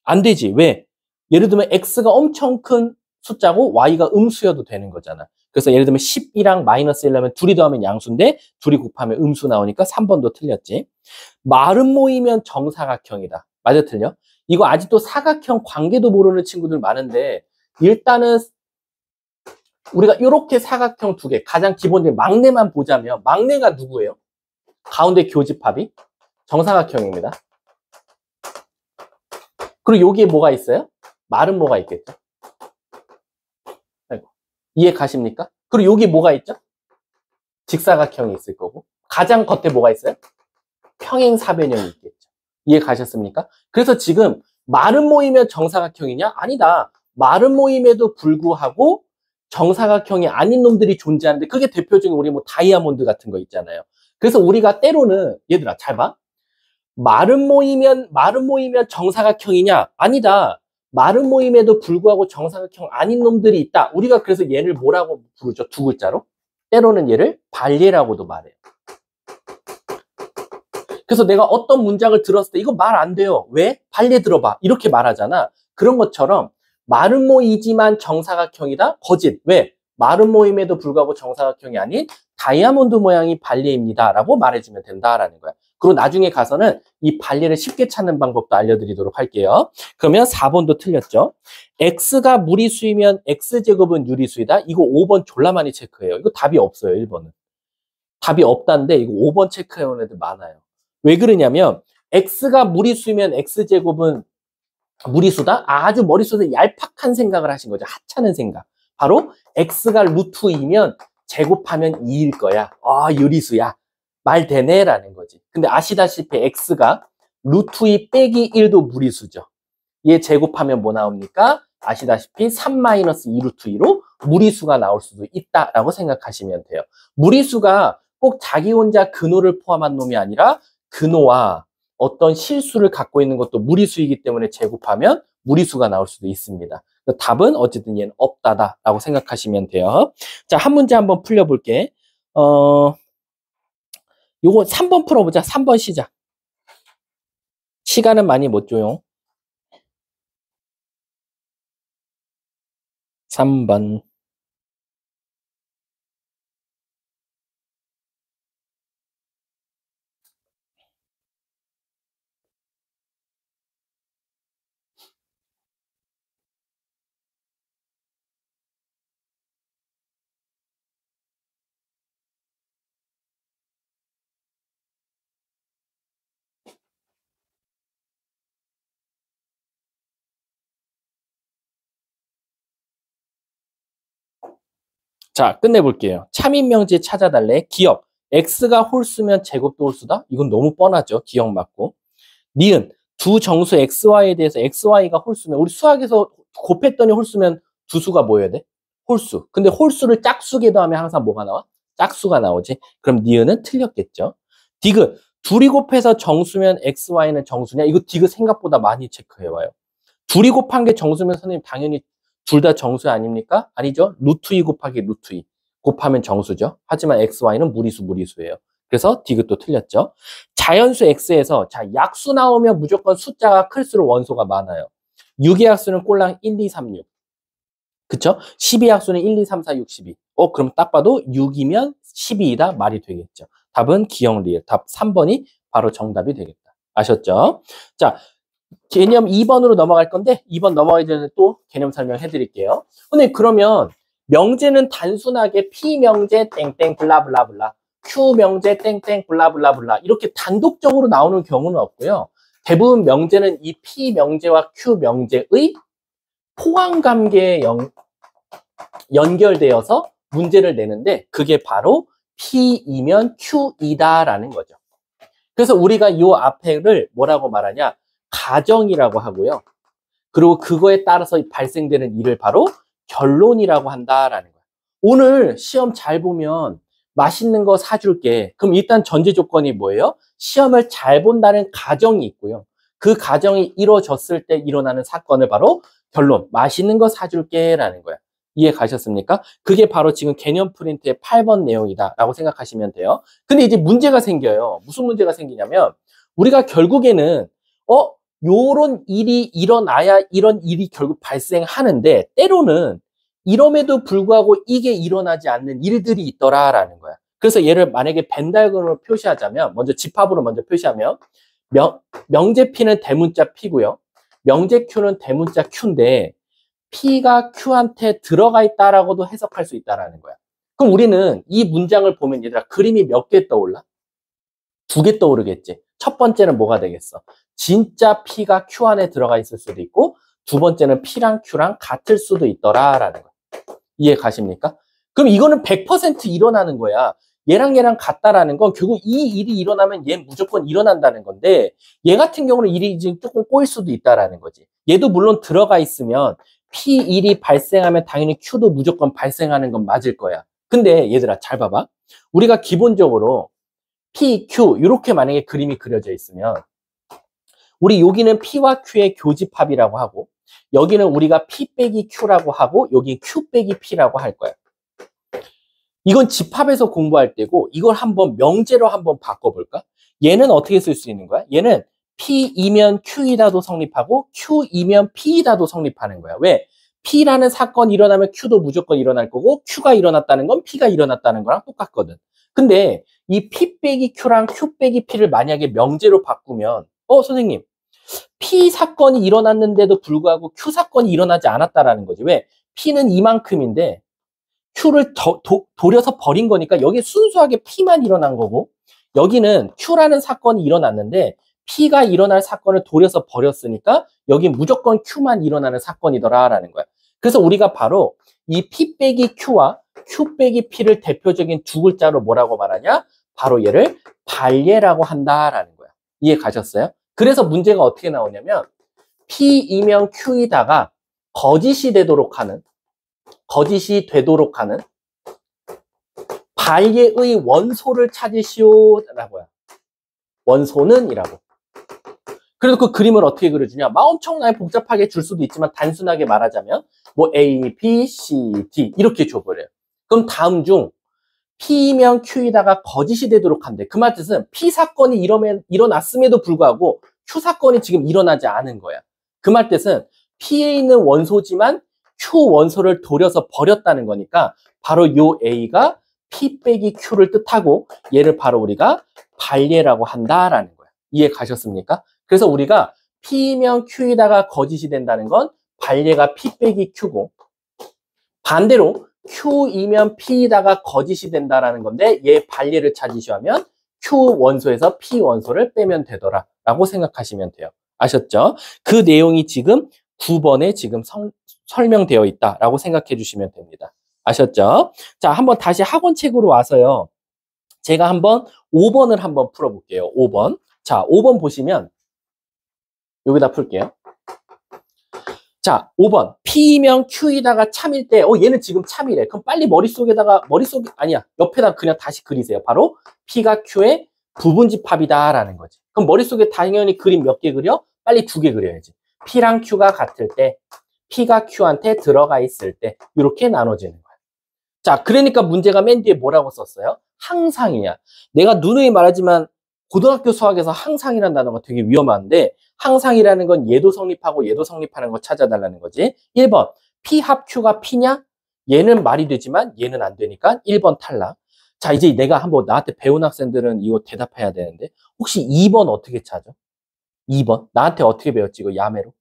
안 되지. 왜? 예를 들면 x가 엄청 큰 숫자고 y가 음수여도 되는 거잖아. 그래서 예를 들면 12랑 마이너스 1하면 둘이 더하면 양수인데 둘이 곱하면 음수 나오니까 3번도 틀렸지. 마름 모이면 정사각형이다. 맞아, 틀려? 이거 아직도 사각형 관계도 모르는 친구들 많은데 일단은 우리가 이렇게 사각형 두 개, 가장 기본적인 막내만 보자면 막내가 누구예요? 가운데 교집합이 정사각형입니다. 그리고 여기에 뭐가 있어요? 마름 뭐가 있겠죠? 아이고, 이해 가십니까? 그리고 여기 뭐가 있죠? 직사각형이 있을 거고 가장 겉에 뭐가 있어요? 평행사변형이 있겠죠. 이해 가셨습니까? 그래서 지금 마름 모이면 정사각형이냐? 아니다. 마름 모임에도 불구하고 정사각형이 아닌 놈들이 존재하는데 그게 대표적인 우리 뭐 다이아몬드 같은 거 있잖아요. 그래서 우리가 때로는 얘들아 잘 봐. 마름 모이면 정사각형이냐? 아니다. 마름 모임에도 불구하고 정사각형 아닌 놈들이 있다. 우리가 그래서 얘를 뭐라고 부르죠? 두 글자로. 때로는 얘를 발리라고도 말해요. 그래서 내가 어떤 문장을 들었을 때 이거 말 안 돼요. 왜? 발리 들어봐. 이렇게 말하잖아. 그런 것처럼 마름 모이지만 정사각형이다? 거짓. 왜? 마름 모임에도 불구하고 정사각형이 아닌 다이아몬드 모양이 발리입니다. 라고 말해주면 된다라는 거야. 그리고 나중에 가서는 이 발리를 쉽게 찾는 방법도 알려드리도록 할게요. 그러면 4번도 틀렸죠. x가 무리수이면 x제곱은 유리수이다. 이거 5번 졸라 많이 체크해요. 이거 답이 없어요. 1번은. 답이 없다는데 이거 5번 체크해온 애들 많아요. 왜 그러냐면 x가 무리수이면 x제곱은 무리수다? 아주 머릿속에 얄팍한 생각을 하신 거죠. 하찮은 생각. 바로 x가 루트 2면 제곱하면 2일 거야. 아, 유리수야. 말 되네 라는 거지. 근데 아시다시피 x가 루트 2 빼기 1도 무리수죠. 얘 제곱하면 뭐 나옵니까? 아시다시피 3-2 루트 2로 무리수가 나올 수도 있다라고 생각하시면 돼요. 무리수가 꼭 자기 혼자 근호를 포함한 놈이 아니라 근호와 어떤 실수를 갖고 있는 것도 무리수이기 때문에 제곱하면 무리수가 나올 수도 있습니다. 답은 어쨌든 얘는 없다라고 생각하시면 돼요. 자, 한 문제 한번 풀려볼게. 요거 3번 풀어보자. 3번 시작. 시간은 많이 못 줘요. 3번. 자, 끝내볼게요. 참인명제 찾아달래. 기억. x가 홀수면 제곱도 홀수다? 이건 너무 뻔하죠. 기억 맞고. 니은. 두 정수 xy에 대해서 xy가 홀수면 우리 수학에서 곱했더니 홀수면 두 수가 뭐여야 돼? 홀수. 근데 홀수를 짝수게 더하면 항상 뭐가 나와? 짝수가 나오지. 그럼 니은은 틀렸겠죠. 디귿. 둘이 곱해서 정수면 xy는 정수냐? 이거 디귿 생각보다 많이 체크해와요. 둘이 곱한 게 정수면 선생님 당연히 둘 다 정수 아닙니까? 아니죠. 루트 2 곱하기 루트 2 곱하면 정수죠. 하지만 xy는 무리수예요. 그래서 디귿도 틀렸죠. 자연수 x에서 자 약수 나오면 무조건 숫자가 클수록 원소가 많아요. 6의 약수는 꼴랑 1, 2, 3, 6. 그쵸? 10의 약수는 1, 2, 3, 4, 6, 12. 그럼 딱 봐도 6이면 12이다 말이 되겠죠. 답은 기억 리을. 답 3번이 바로 정답이 되겠다. 아셨죠? 자, 개념 2번으로 넘어갈 건데 2번 넘어가기 전에 또 개념 설명해 드릴게요. 근데 그러면 명제는 단순하게 P명제 땡땡 블라블라블라 Q명제 땡땡 블라블라블라 이렇게 단독적으로 나오는 경우는 없고요. 대부분 명제는 이 P명제와 Q명제의 포함관계에 연결되어서 문제를 내는데 그게 바로 P이면 Q이다라는 거죠. 그래서 우리가 이 앞에를 뭐라고 말하냐? 가정이라고 하고요. 그리고 그거에 따라서 발생되는 일을 바로 결론이라고 한다라는 거예요. 오늘 시험 잘 보면 맛있는 거 사줄게. 그럼 일단 전제 조건이 뭐예요? 시험을 잘 본다는 가정이 있고요. 그 가정이 이루어졌을 때 일어나는 사건을 바로 결론, 맛있는 거 사줄게 라는 거야. 이해 가셨습니까? 그게 바로 지금 개념 프린트의 8번 내용이다 라고 생각하시면 돼요. 근데 이제 문제가 생겨요. 무슨 문제가 생기냐면 우리가 결국에는 요런 일이 일어나야 이런 일이 결국 발생하는데 때로는 이럼에도 불구하고 이게 일어나지 않는 일들이 있더라라는 거야. 그래서 얘를 만약에 벤 다이어그램으로 표시하자면 먼저 집합으로 먼저 표시하면 명제 P는 대문자 P고요. 명제 Q는 대문자 Q인데 P가 Q한테 들어가 있다라고도 해석할 수 있다라는 거야. 그럼 우리는 이 문장을 보면 얘들아 그림이 몇 개 떠올라? 2개 떠오르겠지. 첫 번째는 뭐가 되겠어? 진짜 P가 Q 안에 들어가 있을 수도 있고 두 번째는 P랑 Q랑 같을 수도 있더라라는 거야. 이해 가십니까? 그럼 이거는 100% 일어나는 거야. 얘랑 얘랑 같다라는 건 결국 이 일이 일어나면 얘 무조건 일어난다는 건데 얘 같은 경우는 일이 지금 조금 꼬일 수도 있다라는 거지. 얘도 물론 들어가 있으면 P1이 발생하면 당연히 Q도 무조건 발생하는 건 맞을 거야. 근데 얘들아 잘 봐봐. 우리가 기본적으로 P, Q 이렇게 만약에 그림이 그려져 있으면 우리 여기는 P와 Q의 교집합이라고 하고 여기는 우리가 P 빼기 Q라고 하고 여기 Q 빼기 P라고 할 거야. 이건 집합에서 공부할 때고 이걸 한번 명제로 한번 바꿔볼까? 얘는 어떻게 쓸 수 있는 거야? 얘는 P이면 Q이다도 성립하고 Q이면 P이다도 성립하는 거야. 왜? P라는 사건이 일어나면 Q도 무조건 일어날 거고 Q가 일어났다는 건 P가 일어났다는 거랑 똑같거든. 근데 이 P 빼기 Q랑 Q 빼기 P를 만약에 명제로 바꾸면 선생님 P 사건이 일어났는데도 불구하고 Q 사건이 일어나지 않았다라는 거지. 왜? P는 이만큼인데 Q를 도려서 버린 거니까 여기 순수하게 P만 일어난 거고 여기는 Q라는 사건이 일어났는데 P가 일어날 사건을 도려서 버렸으니까 여기 무조건 Q만 일어나는 사건이더라라는 거야. 그래서 우리가 바로 이 P 빼기 Q와 Q 빼기 P를 대표적인 두 글자로 뭐라고 말하냐? 바로 얘를 발예라고 한다라는 거야. 이해 가셨어요? 그래서 문제가 어떻게 나오냐면 P이면 Q이다가 거짓이 되도록 하는 발예의 원소를 찾으시오라고요. 원소는 이라고. 그래서 그 그림을 어떻게 그려주냐? 막 엄청나게 복잡하게 줄 수도 있지만 단순하게 말하자면 뭐 A, B, C, D 이렇게 줘버려요. 그럼 다음 중 P면 Q이다가 거짓이 되도록 한대. 그 말 뜻은 P 사건이 일어났음에도 불구하고 Q 사건이 지금 일어나지 않은 거야. 그 말 뜻은 P에 있는 원소지만 Q 원소를 도려서 버렸다는 거니까 바로 요 A가 P 빼기 Q를 뜻하고 얘를 바로 우리가 발예라고 한다라는 거야. 이해 가셨습니까? 그래서 우리가 P면 Q이다가 거짓이 된다는 건 발예가 P 빼기 Q고 반대로 Q이면 P이다가 거짓이 된다라는 건데 얘 발예를 찾으시면 Q 원소에서 P 원소를 빼면 되더라 라고 생각하시면 돼요. 아셨죠? 그 내용이 지금 9번에 지금 설명되어 있다라고 생각해 주시면 됩니다. 아셨죠? 자, 한번 다시 학원책으로 와서요. 제가 한번 5번을 한번 풀어볼게요. 5번. 자, 5번 보시면 여기다 풀게요. 자, 5번. P면 Q이다가 참일 때, 얘는 지금 참이래. 그럼 빨리 아니야. 옆에다 그냥 다시 그리세요. 바로 P가 Q의 부분집합이다라는 거지. 그럼 머릿속에 당연히 그림 몇 개 그려? 빨리 2개 그려야지. P랑 Q가 같을 때, P가 Q한테 들어가 있을 때, 이렇게 나눠지는 거야. 자, 그러니까 문제가 맨 뒤에 뭐라고 썼어요? 항상이야. 내가 누누이 말하지만 고등학교 수학에서 항상이라는 단어가 되게 위험한데 항상이라는 건 얘도 성립하고 얘도 성립하는 거 찾아달라는 거지. 1번, P 합 Q가 P냐? 얘는 말이 되지만 얘는 안 되니까 1번 탈락. 자, 이제 내가 한번 나한테 배운 학생들은 이거 대답해야 되는데 혹시 2번 어떻게 찾아? 2번? 나한테 어떻게 배웠지? 이거 야매로?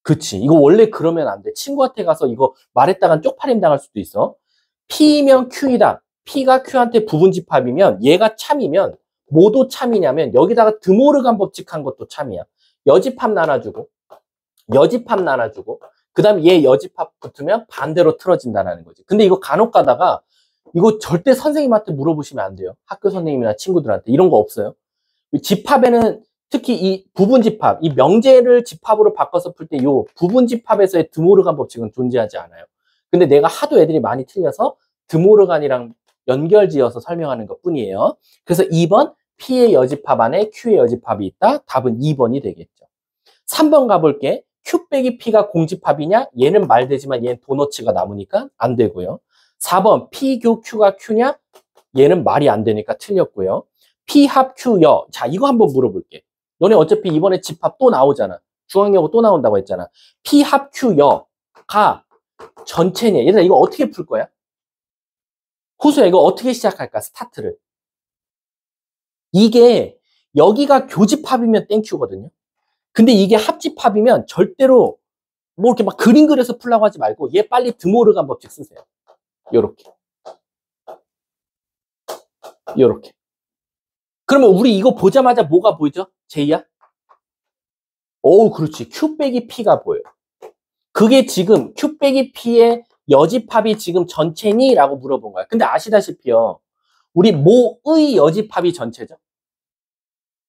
그치. 이거 원래 그러면 안 돼. 친구한테 가서 이거 말했다간 쪽팔림 당할 수도 있어. P면 Q이다. P가 Q한테 부분집합이면 얘가 참이면 뭐도 참이냐면 여기다가 드모르간 법칙한 것도 참이야. 여집합 나눠주고 그 다음에 얘 여집합 붙으면 반대로 틀어진다는 거지. 근데 이거 간혹 가다가 이거 절대 선생님한테 물어보시면 안 돼요. 학교 선생님이나 친구들한테 이런 거 없어요. 집합에는 특히 이 부분집합, 이 명제를 집합으로 바꿔서 풀 때 이 부분집합에서의 드모르간 법칙은 존재하지 않아요. 근데 내가 하도 애들이 많이 틀려서 드모르간이랑 연결지어서 설명하는 것 뿐이에요. 그래서 2번 P의 여집합 안에 Q의 여집합이 있다. 답은 2번이 되겠죠. 3번 가볼게. Q 빼기 P가 공집합이냐? 얘는 말되지만 얘는 도너츠가 남으니까 안 되고요. 4번 P 교 Q가 Q냐? 얘는 말이 안 되니까 틀렸고요. P 합 Q 여. 자, 이거 한번 물어볼게. 너네 어차피 이번에 집합 또 나오잖아. 중앙여고 또 나온다고 했잖아. P 합 Q 여가 전체냐. 얘들아, 이거 어떻게 풀 거야? 호수야, 이거 어떻게 시작할까? 스타트를. 이게 여기가 교집합이면 땡큐거든요. 근데 이게 합집합이면 절대로 뭐 이렇게 막 그림 그려서 풀라고 하지 말고 얘 빨리 드모르간 법칙 쓰세요. 요렇게. 요렇게. 그러면 우리 이거 보자마자 뭐가 보이죠? 제이야? 오, 그렇지. Q 빼기 P가 보여요. 그게 지금 Q 빼기 P의 여집합이 지금 전체니? 라고 물어본 거야. 근데 아시다시피요. 우리 모의 여집합이 전체죠.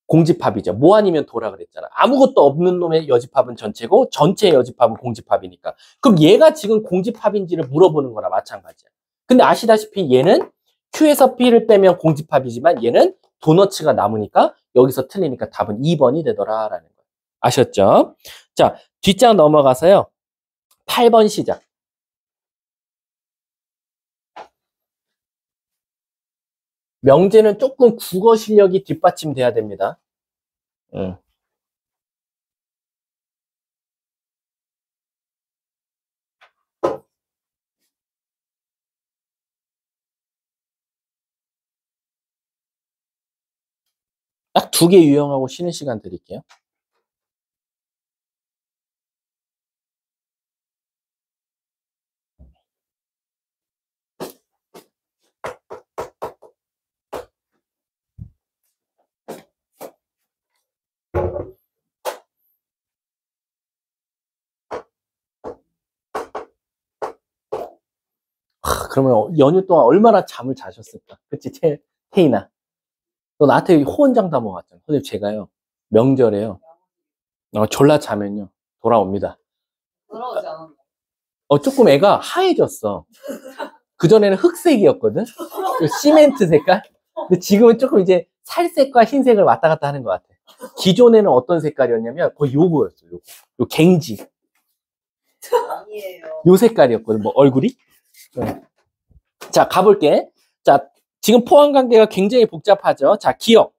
공집합이죠. 뭐 아니면 도라 그랬잖아. 아무것도 없는 놈의 여집합은 전체고 전체의 여집합은 공집합이니까. 그럼 얘가 지금 공집합인지를 물어보는 거나 마찬가지야. 근데 아시다시피 얘는 Q에서 P를 빼면 공집합이지만 얘는 도너츠가 남으니까 여기서 틀리니까 답은 2번이 되더라라는 거예요. 아셨죠? 자, 뒷장 넘어가서요. 8번 시작. 명제는 조금 국어 실력이 뒷받침돼야 됩니다. 딱 2개 유형하고 쉬는 시간 드릴게요. 그러면 연휴 동안 얼마나 잠을 자셨을까? 그치, 태인아? 너 나한테 호언장담 먹었잖아. 선생님, 제가요, 명절에요, 졸라 자면요, 돌아옵니다. 돌아오지 않았나? 조금 애가 하얘졌어. 그전에는 흑색이었거든? 시멘트 색깔? 근데 지금은 조금 이제 살색과 흰색을 왔다 갔다 하는 것 같아. 기존에는 어떤 색깔이었냐면, 거의 요거였어, 요거. 요 갱지. 아니에요. 요 색깔이었거든, 뭐, 얼굴이. 네. 자, 가볼게. 자, 지금 포함 관계가 굉장히 복잡하죠. 자, 기억.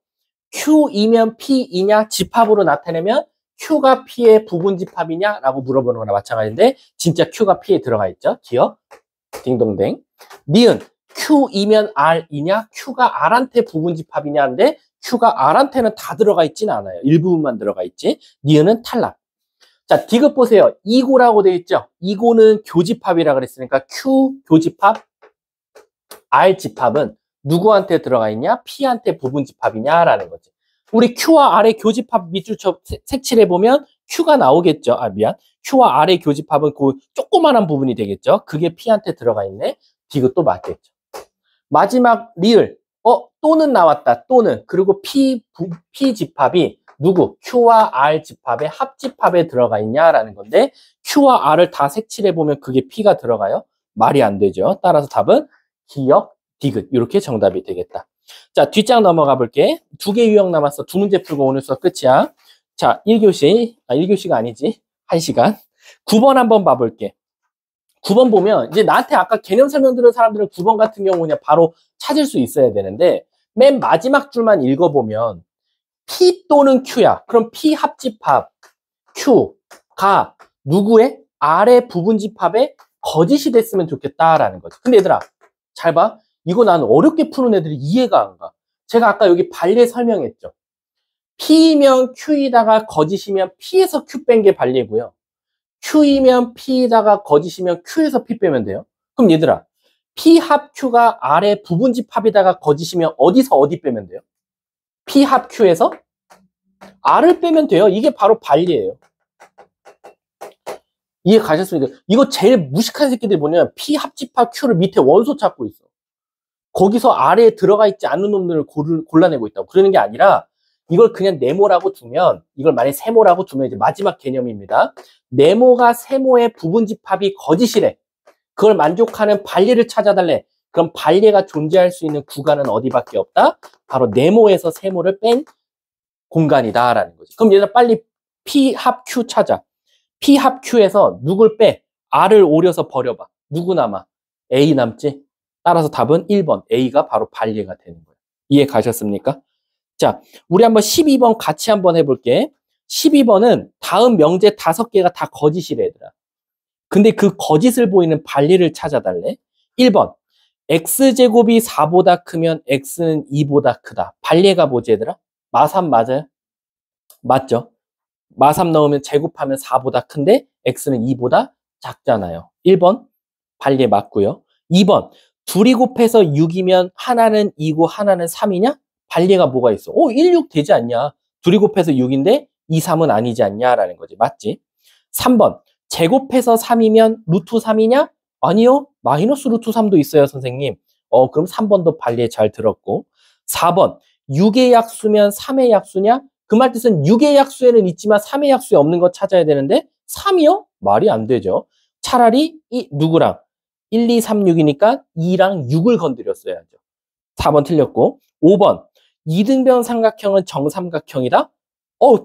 Q이면 P이냐, 집합으로 나타내면 Q가 P의 부분 집합이냐? 라고 물어보는 거나 마찬가지인데, 진짜 Q가 P에 들어가 있죠. 기억. 딩동댕. 니은. Q이면 R이냐, Q가 R한테 부분 집합이냐인데, Q가 R한테는 다 들어가 있지는 않아요. 일부분만 들어가 있지. 니은은 탈락. 자, 디귿 보세요. 이고라고 되어 있죠. 이고는 교집합이라 그랬으니까 Q 교집합, R 집합은 누구한테 들어가 있냐? P한테 부분 집합이냐라는 거지. 우리 Q와 R의 교집합 밑줄 색칠해보면 Q가 나오겠죠. 아, 미안. Q와 R의 교집합은 그 조그만한 부분이 되겠죠. 그게 P한테 들어가 있네. 디귿도 맞겠죠. 마지막 리을. 또는 나왔다. 또는. 그리고 P 집합이 누구? Q와 R 집합의 합집합에 들어가 있냐라는 건데 Q와 R을 다 색칠해보면 그게 P가 들어가요? 말이 안 되죠. 따라서 답은 기역, 디귿 이렇게 정답이 되겠다. 자, 뒷장 넘어가 볼게. 2개 유형 남았어. 2문제 풀고 오늘 수업 끝이야. 자, 1교시가 아니지. 1시간. 9번 한번 봐볼게. 9번 보면 이제 나한테 아까 개념 설명 들은 사람들은 9번 같은 경우 그냥 바로 찾을 수 있어야 되는데 맨 마지막 줄만 읽어보면 P 또는 Q야. 그럼 P 합집합 Q가 누구의? R의 부분집합에 거짓이 됐으면 좋겠다라는 거지. 근데 얘들아 잘 봐. 이거 나는 어렵게 푸는 애들이 이해가 안 가. 제가 아까 여기 발례 설명했죠. P이면 Q이다가 거짓이면 P에서 Q 뺀 게 발례고요. Q이면 P다가 거짓이면 Q에서 P 빼면 돼요. 그럼 얘들아 P 합 Q가 R의 부분집합이다가 거짓이면 어디서 어디 빼면 돼요? P 합 Q에서 R을 빼면 돼요. 이게 바로 발례예요. 이해 가셨습니까? 이거 제일 무식한 새끼들이 뭐냐면 P 합집합 Q를 밑에 원소 찾고 있어. 거기서 R에 들어가 있지 않은 놈들을 골라내고 있다고. 그러는 게 아니라 이걸 그냥 네모라고 두면 이걸 만약에 세모라고 두면 이제 마지막 개념입니다. 네모가 세모의 부분집합이 거짓이래. 그걸 만족하는 발례를 찾아달래. 그럼 발례가 존재할 수 있는 구간은 어디밖에 없다? 바로 네모에서 세모를 뺀 공간이다라는 거지. 그럼 얘들아 빨리 P 합 Q 찾아. P 합 Q에서 누굴 빼? R을 오려서 버려봐. 누구 남아? A 남지? 따라서 답은 1번. A가 바로 발례가 되는 거예요. 이해 가셨습니까? 자, 우리 한번 12번 같이 한번 해볼게. 12번은 다음 명제 5개가 다 거짓이래, 얘들아. 근데 그 거짓을 보이는 반리를 찾아달래. 1번. x제곱이 4보다 크면 x는 2보다 크다. 반리가 뭐지, 얘들아? 마3 맞아요? 맞죠? 마3 넣으면 제곱하면 4보다 큰데 x는 2보다 작잖아요. 1번 반리 맞고요. 2번 둘이 곱해서 6이면 하나는 2고 하나는 3이냐? 반리가 뭐가 있어? 1, 6 되지 않냐? 둘이 곱해서 6인데 2, 3은 아니지 않냐라는 거지. 맞지? 3번 제곱해서 3이면 루트 3이냐? 아니요. 마이너스 루트 3도 있어요, 선생님. 그럼 3번도 반리에 잘 들었고. 4번 6의 약수면 3의 약수냐? 그 말 뜻은 6의 약수에는 있지만 3의 약수에 없는 거 찾아야 되는데 3이요? 말이 안 되죠. 차라리 누구랑? 1, 2, 3, 6이니까 2랑 6을 건드렸어야죠. 4번 틀렸고. 5번 이등변 삼각형은 정삼각형이다?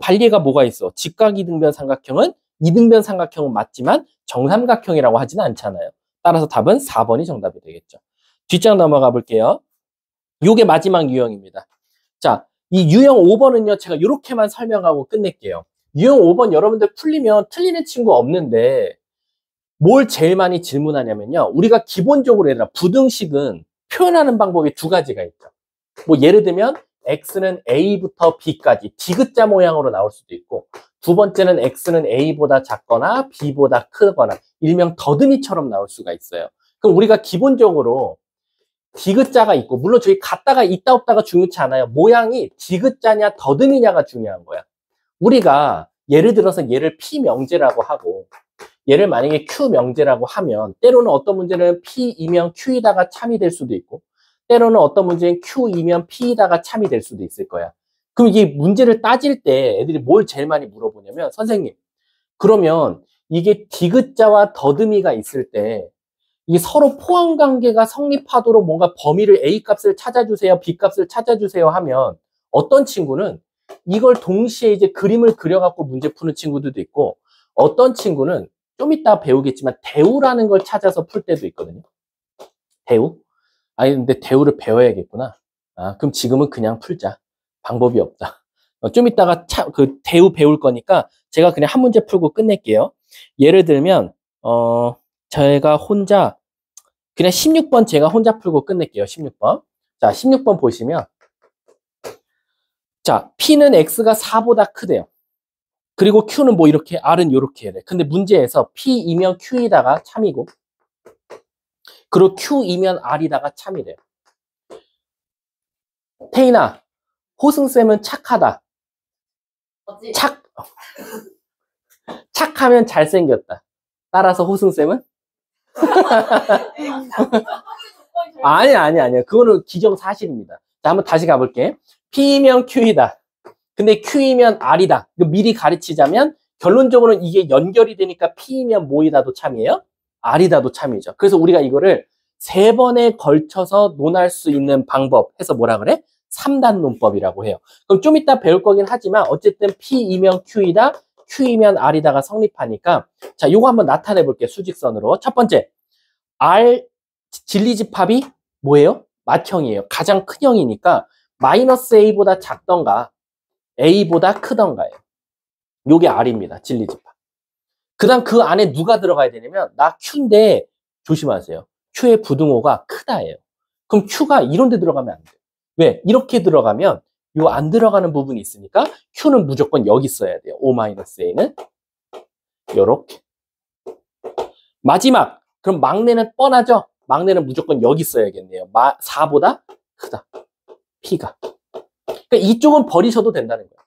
반리가 뭐가 있어? 직각이등변 삼각형은 이등변 삼각형은 맞지만 정삼각형이라고 하지는 않잖아요. 따라서 답은 4번이 정답이 되겠죠. 뒷장 넘어가 볼게요. 요게 마지막 유형입니다. 자, 이 유형 5번은요, 제가 이렇게만 설명하고 끝낼게요. 유형 5번 여러분들 풀리면 틀리는 친구 없는데, 뭘 제일 많이 질문하냐면요. 우리가 기본적으로 얘들아, 부등식은 표현하는 방법이 2가지가 있죠. 뭐 예를 들면, x는 a부터 b까지 디귿자 모양으로 나올 수도 있고, 두 번째는 x는 a보다 작거나 b보다 크거나, 일명 더듬이처럼 나올 수가 있어요. 그럼 우리가 기본적으로 디귿자가 있고, 물론 저희 같다가 있다 없다가 중요치 않아요. 모양이 디귿자냐 더듬이냐가 중요한 거야. 우리가 예를 들어서 얘를 P 명제라고 하고, 얘를 만약에 Q 명제라고 하면, 때로는 어떤 문제는 P이면 Q이다가 참이 될 수도 있고, 때로는 어떤 문제는 Q이면 P이다가 참이 될 수도 있을 거야. 그럼 이게 문제를 따질 때 애들이 뭘 제일 많이 물어보냐면, 선생님, 그러면 이게 디귿자와 더듬이가 있을 때, 이게 서로 포함 관계가 성립하도록 뭔가 범위를 A 값을 찾아주세요, B 값을 찾아주세요 하면 어떤 친구는 이걸 동시에 이제 그림을 그려갖고 문제 푸는 친구들도 있고 어떤 친구는 좀 이따 배우겠지만 대우라는 걸 찾아서 풀 때도 있거든요. 대우? 아니 근데 대우를 배워야겠구나. 그럼 지금은 그냥 풀자. 방법이 없다. 좀 이따가 그 대우 배울 거니까 제가 그냥 한 문제 풀고 끝낼게요. 예를 들면 제가 혼자 그냥 16번 제가 혼자 풀고 끝낼게요. 16번. 자, 16번 보시면 자, P는 X가 4보다 크대요. 그리고 Q는 뭐 이렇게 R은 이렇게 해야 돼. 근데 문제에서 P이면 Q이다가 참이고 그리고 Q이면 R이다가 참이래요. 태인아, 호승쌤은 착하다. 착하면 잘생겼다. 따라서 호승쌤은? 아니. 그거는 기정사실입니다. 자, 한번 다시 가볼게. P이면 Q이다. 근데 Q이면 R이다. 이거 미리 가르치자면 결론적으로는 이게 연결이 되니까 P이면 뭐이다도 참이에요? R이다도 참이죠. 그래서 우리가 이거를 3번에 걸쳐서 논할 수 있는 방법 해서 뭐라 그래? 3단 논법이라고 해요. 그럼 좀 이따 배울 거긴 하지만 어쨌든 P이면 Q이다, Q이면 R이다가 성립하니까 자, 요거 한번 나타내 볼게요. 수직선으로. 첫 번째, R 진리집합이 뭐예요? 맏형이에요. 가장 큰 형이니까 마이너스 A보다 작던가 A보다 크던가예요. 요게 R입니다. 진리집합. 그 다음 그 안에 누가 들어가야 되냐면 나 Q인데 조심하세요. Q의 부등호가 크다예요. 그럼 Q가 이런 데 들어가면 안 돼요. 왜? 이렇게 들어가면 요 안 들어가는 부분이 있으니까 Q는 무조건 여기 써야 돼요. O-A는 요렇게. 마지막. 그럼 막내는 뻔하죠? 막내는 무조건 여기 써야겠네요. 4보다 크다. P가. 그러니까 이쪽은 버리셔도 된다는 거예요.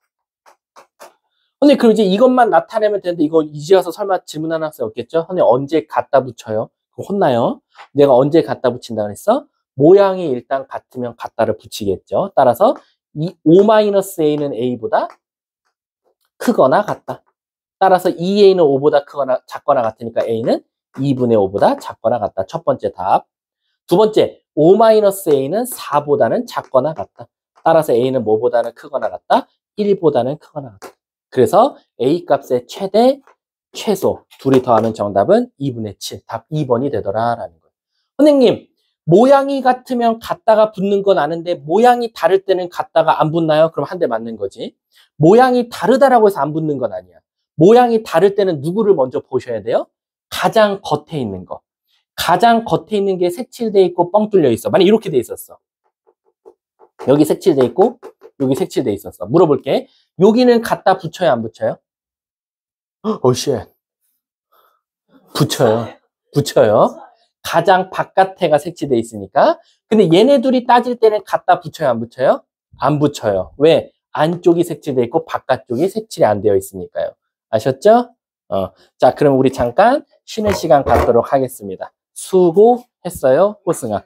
근데 그럼 이제 이것만 나타내면 되는데 이거 이제 와서 설마 질문하는 학생 없겠죠? 근데 언제 갖다 붙여요? 그럼 혼나요. 내가 언제 갖다 붙인다 그랬어? 모양이 일단 같으면 갖다를 붙이겠죠. 따라서 이 O-A는 A보다 크거나 같다. 따라서 2A는 5보다 크거나 작거나 같으니까 A는 2분의 5보다 작거나 같다. 첫 번째 답. 두 번째, O-A는 4보다는 작거나 같다. 따라서 A는 뭐보다는 크거나 같다? 1보다는 크거나 같다. 그래서 A 값의 최대, 최소 둘이 더하면 정답은 2분의 7. 답 2번이 되더라라는 거예요. 선생님, 모양이 같으면 갖다가 붙는 건 아는데 모양이 다를 때는 갖다가 안 붙나요? 그럼 한 대 맞는 거지. 모양이 다르다라고 해서 안 붙는 건 아니야. 모양이 다를 때는 누구를 먼저 보셔야 돼요? 가장 겉에 있는 거. 가장 겉에 있는 게 색칠돼 있고 뻥 뚫려 있어. 만약 이렇게 돼 있었어. 여기 색칠돼 있고 여기 색칠돼 있었어. 물어볼게. 여기는 갖다 붙여요, 안 붙여요? 쉣. 붙여요. 붙여요. 가장 바깥에가 색칠돼 있으니까. 근데 얘네 둘이 따질 때는 갖다 붙여요, 안 붙여요? 안 붙여요. 왜? 안쪽이 색칠돼 있고 바깥쪽이 색칠이 안 되어 있으니까요. 아셨죠? 자, 그럼 우리 잠깐 쉬는 시간 갖도록 하겠습니다. 수고했어요, 호승아.